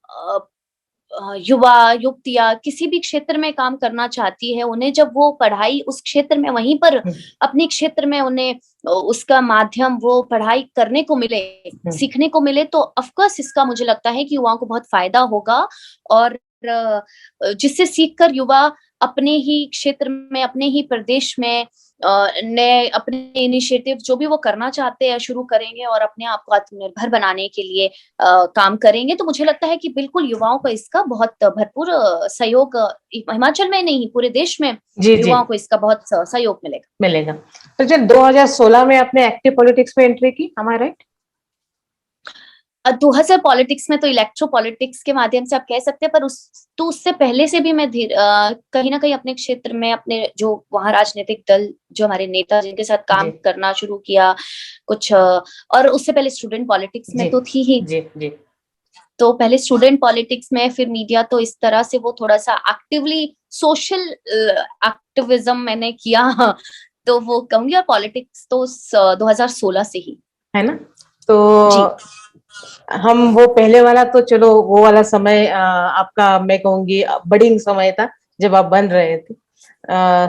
युवा, युवतियाँ किसी भी क्षेत्र में काम करना चाहती है, उन्हें जब वो पढ़ाई उस क्षेत्र में वहीं पर हम्म, अपने क्षेत्र में उन्हें उसका माध्यम वो पढ़ाई करने को मिले, हम्म, सीखने को मिले, तो ऑफ कोर्स इसका मुझे लगता है कि युवाओं को बहुत फायदा होगा, और जिससे सीखकर युवा अपने ही क्षेत्र में, अपने ही प्रदेश में नए अपने इनिशिएटिव जो भी वो करना चाहते हैं शुरू करेंगे, और अपने आप को आत्मनिर्भर बनाने के लिए काम करेंगे। तो मुझे लगता है कि बिल्कुल युवाओं को इसका बहुत भरपूर सहयोग, हिमाचल में नहीं पूरे देश में जी, जी, युवाओं को इसका बहुत सहयोग मिलेगा। मिलेगा। तो जब 2016 में आपने एक्टिव पॉलिटिक्स में एंट्री की, am I right? 2000 पॉलिटिक्स में तो इलेक्ट्रो पॉलिटिक्स के माध्यम से आप कह सकते हैं, पर उससे पहले से भी मैं कहीं ना कहीं अपने क्षेत्र में, अपने जो वहाँ राजनीतिक दल, जो हमारे नेता जिनके साथ काम जी, करना शुरू किया कुछ, और उससे पहले स्टूडेंट पॉलिटिक्स में जी, तो थी ही। जी, जी, तो पहले स्टूडेंट पॉलिटिक्स में, फिर मीडिया, तो इस तरह से वो थोड़ा सा एक्टिवली सोशल एक्टिविज्म मैंने किया। तो वो कहूंगी, और पॉलिटिक्स तो 2016 से ही। है ना? तो जी। हम वो पहले वाला तो चलो, वो वाला समय आपका, मैं कहूंगी, बडिंग समय था, जब आप बन रहे थे।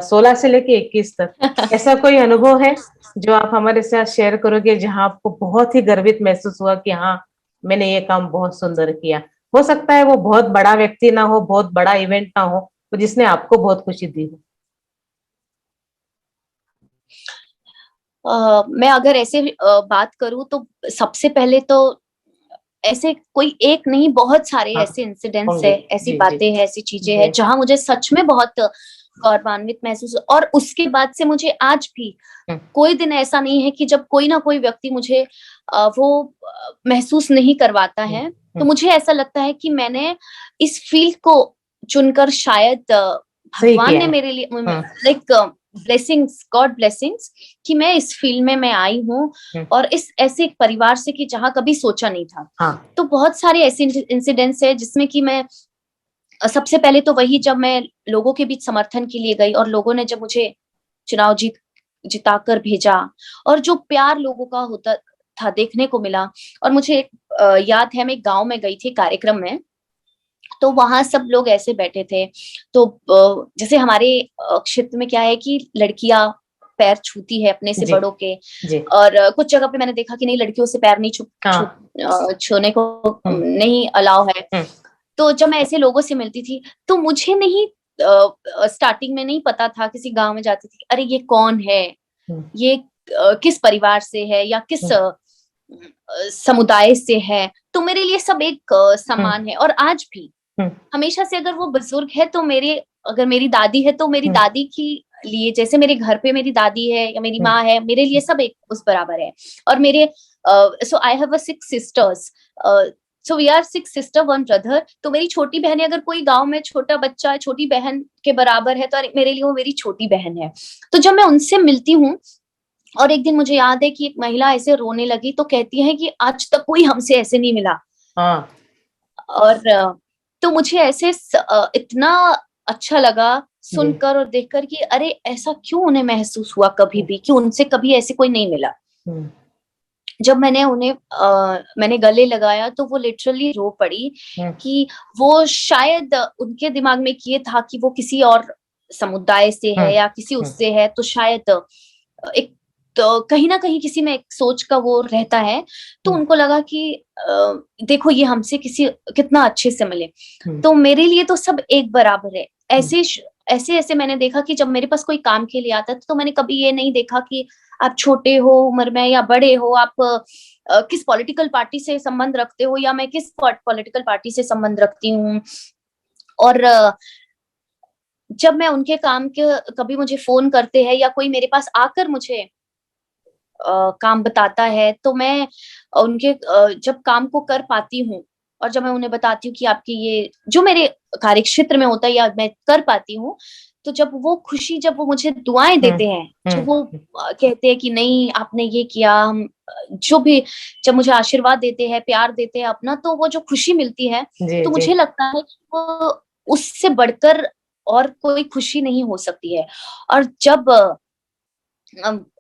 16 से लेके 21 तक ऐसा कोई अनुभव है जो आप हमारे साथ शेयर करोगे, जहां आपको बहुत ही गर्वित महसूस हुआ कि हाँ, मैंने ये काम बहुत सुंदर किया? हो सकता है वो बहुत बड़ा व्यक्ति ना हो, बहुत बड़ा इवेंट ना हो, वो जिसने आपको बहुत खुशी दी हो। मैं अगर ऐसे बात करूं तो सबसे पहले तो ऐसे कोई एक नहीं, बहुत सारे हाँ, ऐसे इंसिडेंट्स है, होंगे। ऐसी जी, जी, बातें हैं, ऐसी चीजें जी। हैं जहां मुझे सच में बहुत गौरवान्वित महसूस, और उसके बाद से मुझे आज भी हम्म, कोई दिन ऐसा नहीं है कि जब कोई ना कोई व्यक्ति मुझे वो महसूस नहीं करवाता हम्म, है, तो हम्म, मुझे ऐसा लगता है कि मैंने इस फील्ड को चुनकर शायद सही भगवान किया ने है। मेरे लिए, हम्म, लाइक ब्लेसिंग्स, गॉड ब्लेसिंग्स, कि मैं इस फील्ड में मैं आई हूँ, हम्म, और इस ऐसे एक परिवार से कि जहाँ कभी सोचा नहीं था। हाँ, तो बहुत सारे ऐसे इंसिडेंट्स है जिसमें कि मैं सबसे पहले तो वही, जब मैं लोगों के बीच समर्थन के लिए गई, और लोगों ने जब मुझे चुनाव जिताकर भेजा, और जो प्यार लोगों का होता था देखने को मिला। और मुझे एक याद है, मैं एक गांव में गई थी कार्यक्रम में, तो वहां सब लोग ऐसे बैठे थे। तो जैसे हमारे क्षेत्र में क्या है कि लड़कियां पैर छूती है अपने से जी, बड़ों के, जी, और कुछ जगह पे मैंने देखा कि नहीं, लड़कियों से पैर नहीं हाँ, छूने को हम्म, नहीं अलाउ है। हम्म, तो जब मैं ऐसे लोगों से मिलती थी, तो मुझे नहीं, स्टार्टिंग में नहीं पता था, किसी गांव में जाती थी, अरे ये कौन है, हम्म, ये किस परिवार से है, या किस हम्म, समुदाय से है। तो मेरे लिए सब एक हम्म, समान है, और आज भी हम्म, हमेशा से, अगर वो बुजुर्ग है तो मेरे, अगर मेरी दादी है तो मेरी हम्म, दादी की लिए, जैसे मेरे घर पे मेरी दादी है या मेरी हम्म, माँ है, मेरे लिए सब एक उस बराबर है। और मेरे so I have 6 sisters, so we are 6 sister 1 brother. तो मेरी छोटी बहन है, अगर कोई गांव में छोटा बच्चा है छोटी बहन के बराबर है, तो मेरे लिए वो मेरी छोटी बहन है। तो जब मैं उनसे मिलती हूँ, और एक दिन मुझे याद है कि एक महिला ऐसे रोने लगी, तो कहती है कि आज तक कोई हमसे ऐसे नहीं मिला। हाँ और तो मुझे ऐसे इतना अच्छा लगा जी सुनकर और देखकर कि अरे ऐसा क्यों उन्हें महसूस हुआ कभी भी, कि उनसे कभी ऐसे कोई नहीं मिला। हम्म, जब मैंने उन्हें मैंने गले लगाया, तो वो लिटरली रो पड़ी हम्म, कि वो शायद उनके दिमाग में ये था कि वो किसी और समुदाय से है या किसी हम्म, उससे है, तो शायद एक तो कहीं ना कहीं किसी में एक सोच का वो रहता है। तो हम्म, उनको लगा कि देखो ये हमसे किसी कितना अच्छे से मिले। हम्म, तो मेरे लिए तो सब एक बराबर है। ऐसे ऐसे ऐसे मैंने देखा कि जब मेरे पास कोई काम के लिए आता था, तो मैंने कभी ये नहीं देखा कि आप छोटे हो उम्र में या बड़े हो, आप किस पॉलिटिकल पार्टी से संबंध रखते हो या मैं किस पॉलिटिकल पार्टी से संबंध रखती हूँ। और जब मैं उनके काम के कभी मुझे फोन करते हैं या कोई मेरे पास आकर मुझे काम बताता है, तो मैं उनके जब काम को कर पाती हूँ और जब मैं उन्हें बताती हूँ कि आपकी ये जो मेरे कार्य क्षेत्र में होता है या मैं कर पाती हूँ, तो जब वो खुशी, जब वो मुझे दुआएं हम्म, देते हैं, जब वो हम्म, कहते हैं कि नहीं आपने ये किया, हम जो भी, जब मुझे आशीर्वाद देते हैं, प्यार देते हैं अपना, तो वो जो खुशी मिलती है, जी तो जी मुझे लगता है कि वो उससे बढ़कर और कोई खुशी नहीं हो सकती है। और जब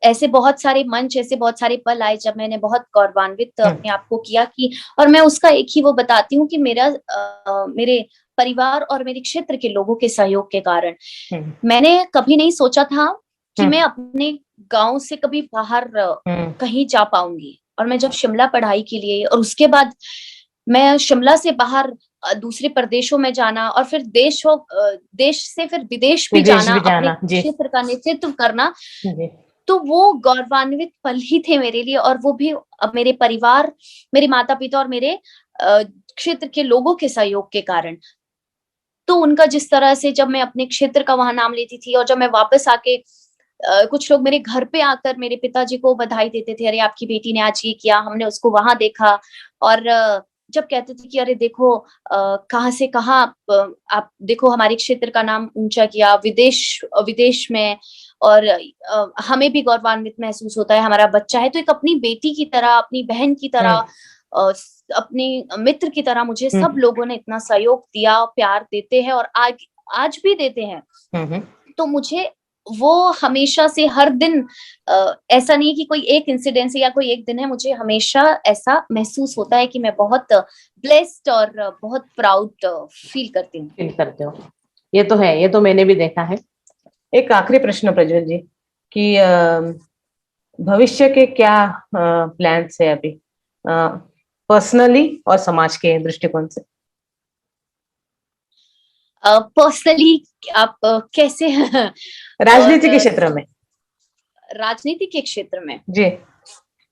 ऐसे बहुत सारे मंच, ऐसे बहुत सारे पल आए जब मैंने बहुत गौरवान्वित हम्म, अपने आप को किया कि, और मैं उसका एक ही वो बताती हूँ कि मेरे परिवार और मेरे क्षेत्र के लोगों के सहयोग के कारण हम्म, मैंने कभी नहीं सोचा था कि हम्म, मैं अपने गांव से कभी बाहर हम्म, कहीं जा पाऊंगी। और मैं जब शिमला पढ़ाई के लिए, और उसके बाद मैं शिमला से बाहर दूसरे प्रदेशों में जाना, और फिर देश से फिर विदेश भी विदेश जाना, भी अपने जाना जी क्षेत्र का नेतृत्व करना, जी तो वो गौरवान्वित पल ही थे मेरे लिए। और वो भी अब मेरे परिवार, मेरे माता पिता और मेरे क्षेत्र के लोगों के सहयोग के कारण। तो उनका जिस तरह से जब मैं अपने क्षेत्र का वहां नाम लेती थी, और जब मैं वापस आके कुछ लोग मेरे घर पे आकर मेरे पिताजी को बधाई देते थे, अरे आपकी बेटी ने आज ये किया, हमने उसको वहां देखा। और जब कहते थे कि अरे देखो कहाँ से कहाँ आप देखो हमारे क्षेत्र का नाम ऊंचा किया विदेश विदेश में। और हमें भी गौरवान्वित महसूस होता है, हमारा बच्चा है। तो एक अपनी बेटी की तरह, अपनी बहन की तरह, हम्म, अपने मित्र की तरह मुझे सब हम्म, लोगों ने इतना सहयोग दिया, प्यार देते हैं, और आज आज भी देते हैं। हम्म, तो मुझे वो हमेशा से हर दिन ऐसा नहीं कि कोई एक इंसिडेंस या कोई एक दिन है, मुझे हमेशा ऐसा महसूस होता है कि मैं बहुत ब्लेस्ड और बहुत प्राउड फील करती हूँ। फील करते हो। ये तो है, ये तो मैंने भी देखा है। एक आखिरी प्रश्न प्रज्वल जी कि भविष्य के क्या प्लान्स है अभी, पर्सनली और समाज के दृष्टिकोण से? पर्सनली आप कैसे राजनीति के और क्षेत्र में। राजनीति के क्षेत्र में जी।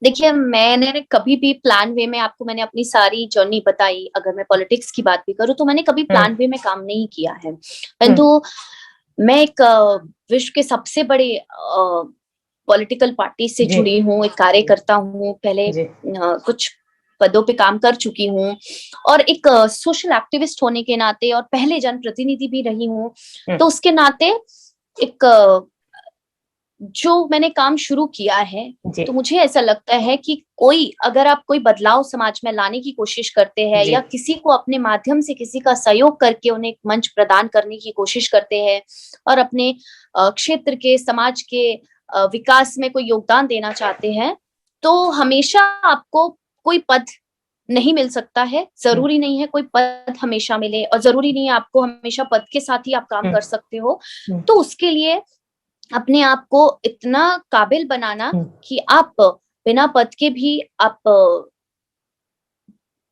देखिए, मैंने कभी भी प्लान वे में, आपको मैंने अपनी सारी जर्नी बताई, अगर मैं पॉलिटिक्स की बात भी करूं तो मैंने कभी हम्म, प्लान वे में काम नहीं किया है। हम्म, परंतु मैं एक विश्व के सबसे बड़े पॉलिटिकल पार्टी से जी जुड़ी हूँ, एक कार्यकर्ता हूँ, पहले जी कुछ पदों पे काम कर चुकी हूँ, और एक सोशल एक्टिविस्ट होने के नाते और पहले जनप्रतिनिधि भी रही हूँ। हम्म, तो उसके नाते एक जो मैंने काम शुरू किया है, जी तो मुझे ऐसा लगता है कि कोई, अगर आप कोई बदलाव समाज में लाने की कोशिश करते हैं, जी या किसी को अपने माध्यम से किसी का सहयोग करके उन्हें एक मंच प्रदान करने की कोशिश करते हैं, और अपने क्षेत्र के, समाज के विकास में कोई योगदान देना चाहते हैं, तो हमेशा आपको कोई पद नहीं मिल सकता है। हम्म, जरूरी नहीं है कोई पद हमेशा मिले, और जरूरी नहीं है आपको हमेशा पद के साथ ही आप काम हम्म, कर सकते हो। हम्म, तो उसके लिए अपने आप को इतना काबिल बनाना हम्म, कि आप बिना पद के भी आप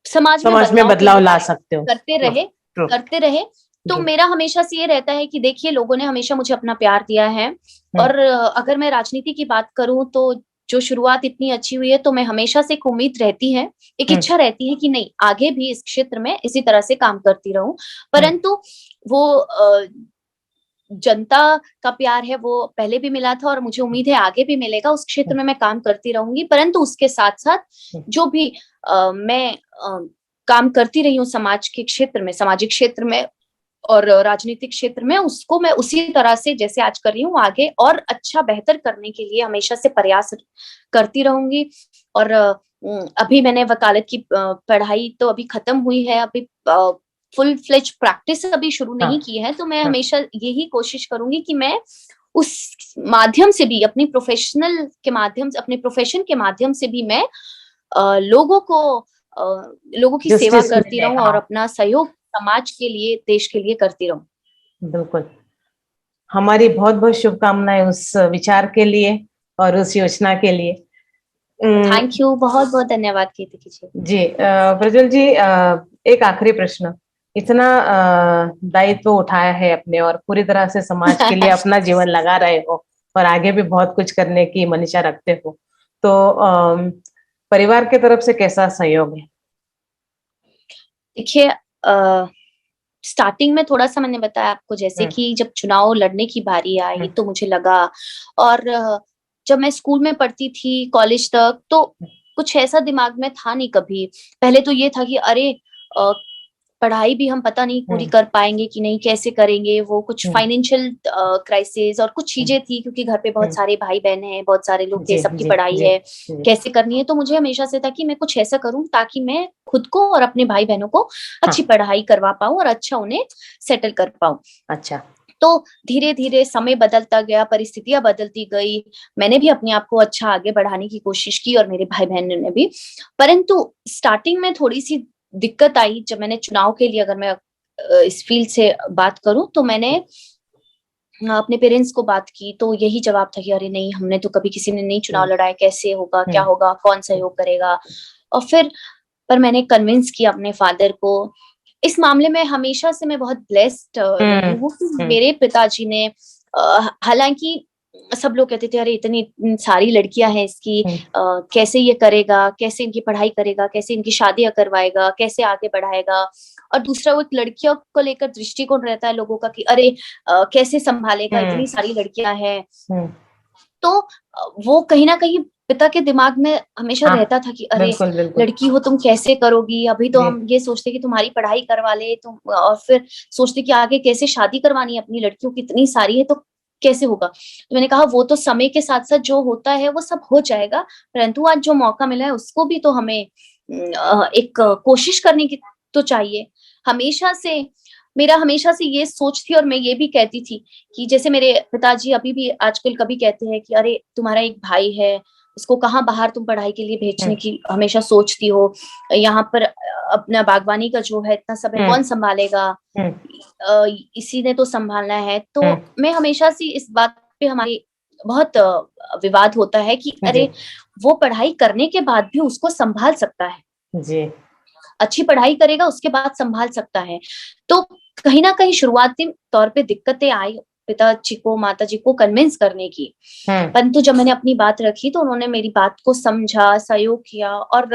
समाज में समाज में बदलाव के बदलाव लिए ला कुछ सकते हो। करते ट्रू रहे, ट्रू करते रहे। तो जी। मेरा हमेशा से ये रहता है कि देखिए, लोगों ने हमेशा मुझे अपना प्यार दिया है। हम्म, और अगर मैं राजनीति की बात करूं, तो जो शुरुआत इतनी अच्छी हुई है, तो मैं हमेशा से एक उम्मीद रहती है, एक हम्म, इच्छा रहती है कि नहीं, आगे भी इस क्षेत्र में इसी तरह से काम करती रहूं। हम्म, परंतु वो जनता का प्यार है, वो पहले भी मिला था, और मुझे उम्मीद है आगे भी मिलेगा। उस क्षेत्र हम्म, में मैं काम करती रहूंगी। परंतु उसके साथ साथ हम्म, जो भी मैं काम करती रही हूँ समाज के क्षेत्र में, सामाजिक क्षेत्र में और राजनीतिक क्षेत्र में, उसको मैं उसी तरह से जैसे आज कर रही हूँ आगे और अच्छा बेहतर करने के लिए हमेशा से प्रयास करती रहूंगी। और अभी मैंने वकालत की पढ़ाई तो अभी खत्म हुई है, अभी फुल फ्लेज प्रैक्टिस अभी शुरू नहीं की है, तो मैं हमेशा यही कोशिश करूंगी कि मैं उस माध्यम से भी अपनी प्रोफेशनल के माध्यम से, अपने प्रोफेशन के माध्यम से भी मैं लोगों की सेवा करती रहूं और अपना सहयोग समाज के लिए, देश के लिए करती रहूं। बिल्कुल, हमारी बहुत बहुत शुभकामनाएं उस विचार के लिए और उस योजना के लिए। थैंक यू, बहुत बहुत धन्यवाद कीर्ति जी। जी प्रज्वल जी, एक आखिरी प्रश्न। इतना दायित्व उठाया है अपने और पूरी तरह से समाज के लिए अपना जीवन लगा रहे हो और आगे भी बहुत कुछ करने की मनीषा रखते हो, तो परिवार की तरफ से कैसा सहयोग है? देखिए, स्टार्टिंग में थोड़ा सा मैंने बताया आपको, जैसे कि जब चुनाव लड़ने की बारी आई तो मुझे लगा, और जब मैं स्कूल में पढ़ती थी कॉलेज तक, तो कुछ ऐसा दिमाग में था नहीं कभी। पहले तो ये था कि अरे पढ़ाई भी हम पता नहीं पूरी कर पाएंगे कि नहीं, कैसे करेंगे, वो कुछ फाइनेंशियल क्राइसिस और कुछ चीजें थी, क्योंकि घर पे बहुत सारे भाई बहन हैं, बहुत सारे लोग थे, सबकी पढ़ाई है, कैसे करनी है। तो मुझे हमेशा से था कि मैं कुछ ऐसा करूं ताकि मैं खुद को और अपने भाई बहनों को अच्छी पढ़ाई करवा पाऊं और अच्छा उन्हें सेटल कर पाऊं। अच्छा। तो धीरे धीरे समय बदलता गया, परिस्थितियां बदलती गई, मैंने भी अपने आप को अच्छा आगे बढ़ाने की कोशिश की और मेरे भाई बहन ने भी। परंतु स्टार्टिंग में थोड़ी सी दिक्कत आई जब मैंने चुनाव के लिए, अगर मैं इस फील्ड से बात करूं, तो मैंने अपने पेरेंट्स को बात की तो यही जवाब था कि अरे नहीं, हमने तो कभी किसी ने नहीं चुनाव लड़ा है, कैसे होगा, क्या होगा, कौन सहयोग करेगा। और फिर पर मैंने कन्विंस किया अपने फादर को। इस मामले में हमेशा से मैं बहुत ब्लेस्ड रही हूँ कि मेरे पिताजी ने, हालांकि सब लोग कहते थे अरे इतनी सारी लड़कियां हैं इसकी, कैसे ये करेगा, कैसे इनकी पढ़ाई करेगा, कैसे इनकी शादियां करवाएगा, कैसे आगे बढ़ाएगा। और दूसरा, वो लड़कियों को लेकर दृष्टिकोण रहता है लोगों का कि अरे कैसे संभालेगा, इतनी सारी लड़कियां हैं। तो वो कहीं ना कहीं पिता के दिमाग में हमेशा रहता था कि अरे बिल्कुल, बिल्कुल। लड़की हो तुम कैसे करोगी, अभी तो हम ये सोचते कि तुम्हारी पढ़ाई करवा ले तुम, और फिर सोचते कि आगे कैसे शादी करवानी है, अपनी लड़कियों की इतनी सारी है तो कैसे होगा। तो मैंने कहा वो तो समय के साथ साथ जो होता है वो सब हो जाएगा, परंतु आज जो मौका मिला है उसको भी तो हमें एक कोशिश करने की तो चाहिए। मेरा हमेशा से ये सोच थी, और मैं ये भी कहती थी कि जैसे मेरे पिताजी अभी भी आजकल कभी कहते हैं कि अरे तुम्हारा एक भाई है, उसको कहाँ बाहर तुम पढ़ाई के लिए भेजने की हमेशा सोचती हो, यहाँ पर अपना बागवानी का जो है इतना सब है, कौन संभालेगा, इसी ने तो संभालना है। तो मैं हमेशा से इस बात पे हमारी बहुत विवाद होता है कि अरे वो पढ़ाई करने के बाद भी उसको संभाल सकता है जी, अच्छी पढ़ाई करेगा उसके बाद संभाल सकता है। तो कहीं ना कहीं शुरुआती तौर पे दिक्कतें आई पिताजी को, माताजी को कन्विंस करने की, परंतु जब मैंने अपनी बात रखी तो उन्होंने मेरी बात को समझा, सहयोग किया। और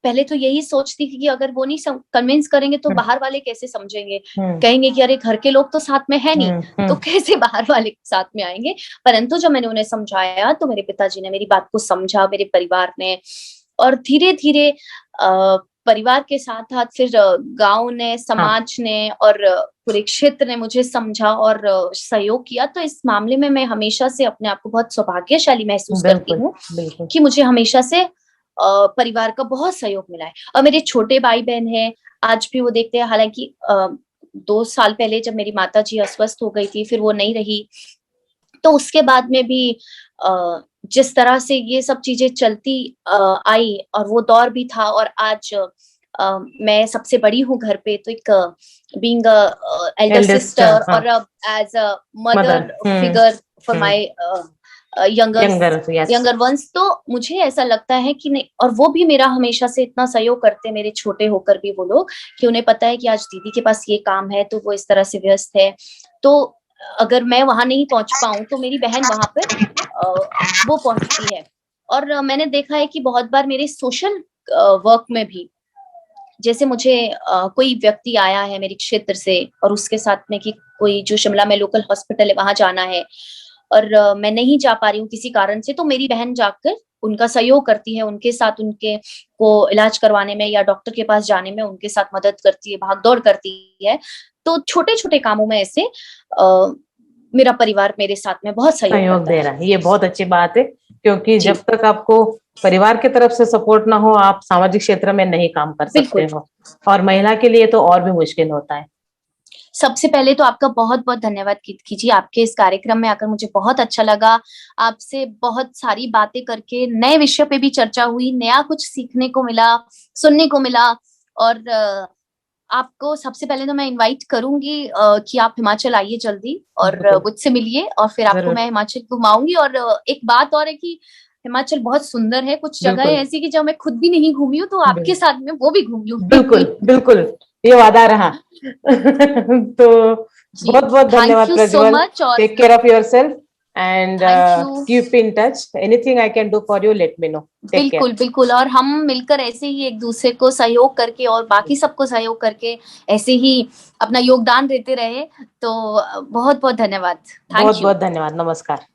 पहले तो यही सोचती थी कि अगर वो नहीं कन्विंस करेंगे तो बाहर वाले कैसे समझेंगे, कहेंगे कि अरे घर के लोग तो साथ में है नहीं, तो कैसे बाहर वाले साथ में आएंगे। परंतु जब मैंने उन्हें समझाया तो मेरे पिताजी ने मेरी बात को समझा, मेरे परिवार ने, और धीरे धीरे परिवार के साथ साथ फिर गांव ने, समाज ने और पूरे क्षेत्र ने मुझे समझा और सहयोग किया। तो इस मामले में मैं हमेशा से अपने आप को बहुत सौभाग्यशाली महसूस करती हूँ कि मुझे हमेशा से परिवार का बहुत सहयोग मिला है। और मेरे छोटे भाई बहन हैं, आज भी वो देखते हैं। हालांकि 2 साल पहले जब मेरी माता जी अस्वस्थ हो गई थी, फिर वो नहीं रही, तो उसके बाद में भी जिस तरह से ये सब चीजें चलती आई और वो दौर भी था, और आज मैं सबसे बड़ी हूँ घर पे, तो एक बीइंग एल्डर सिस्टर और as a mother figure for my younger ones, तो मुझे ऐसा लगता है कि नहीं, और वो भी मेरा हमेशा से इतना सहयोग करते, मेरे छोटे होकर भी वो लोग, कि उन्हें पता है कि आज दीदी के पास ये काम है तो वो इस तरह से व्यस्त है, तो अगर मैं वहां नहीं पहुंच पाऊं तो मेरी बहन वहां पर वो पहुंचती है। और मैंने देखा है कि बहुत बार मेरे सोशल वर्क में भी, जैसे मुझे कोई व्यक्ति आया है मेरे क्षेत्र से और उसके साथ में कि कोई जो शिमला में लोकल हॉस्पिटल है वहां जाना है, और मैं नहीं जा पा रही हूँ किसी कारण से, तो मेरी बहन जाकर उनका सहयोग करती है, उनके साथ उनके को इलाज करवाने में या डॉक्टर के पास जाने में उनके साथ मदद करती है, भागदौड़ करती है। तो छोटे-छोटे कामों में ऐसे मेरा परिवार मेरे साथ में बहुत सहयोग सहयोग करता दे है। रहा है, ये बहुत अच्छी बात है, क्योंकि जी, जब तक आपको परिवार की तरफ से सपोर्ट ना हो, आप सामाजिक क्षेत्र में नहीं काम कर सकते बिल्कुल। हो, और महिला के लिए तो और भी मुश्किल होता है। सबसे पहले तो आपका बहुत-बहुत धन्यवाद कीर्ति जी, आपके इस कार्यक्रम में आकर मुझे बहुत अच्छा लगा। आपसे बहुत सारी बातें करके नए विषय पे भी चर्चा हुई, नया कुछ सीखने को मिला, सुनने को मिला और आपको सबसे पहले तो मैं इनवाइट करूँगी कि आप हिमाचल आइए जल्दी और बिल्कुल, मुझसे मिलिए और फिर आपको ज़रूर, मैं हिमाचल घुमाऊँगी और एक बात और है कि हिमाचल बहुत सुंदर है, कुछ जगहें बिल्कुल, ऐसी कि जो मैं खुद भी नहीं घूमी हूँ, तो बिल आपके साथ में वो भी घूम बिल्कुल, लूँगी। बिल्कुल, ये वादा रहा। तो जी, बहुत-बहुत थैंक धन्यवाद यू सो प्रज्वल। मच और take care of yourself and thank you. Keep in touch. Anything I can do for you, let me know. Take care. बिल्कुल, बिल्कुल और हम मिलकर ऐसे ही एक-दूसरे को सहयोग करके और बाकी सबको सहयोग करके ऐसे ही अपना योगदान देते रहे। तो बहुत-बहुत धन्यवाद। Thank you. बहुत-बहुत धन्यवाद। नमस्कार।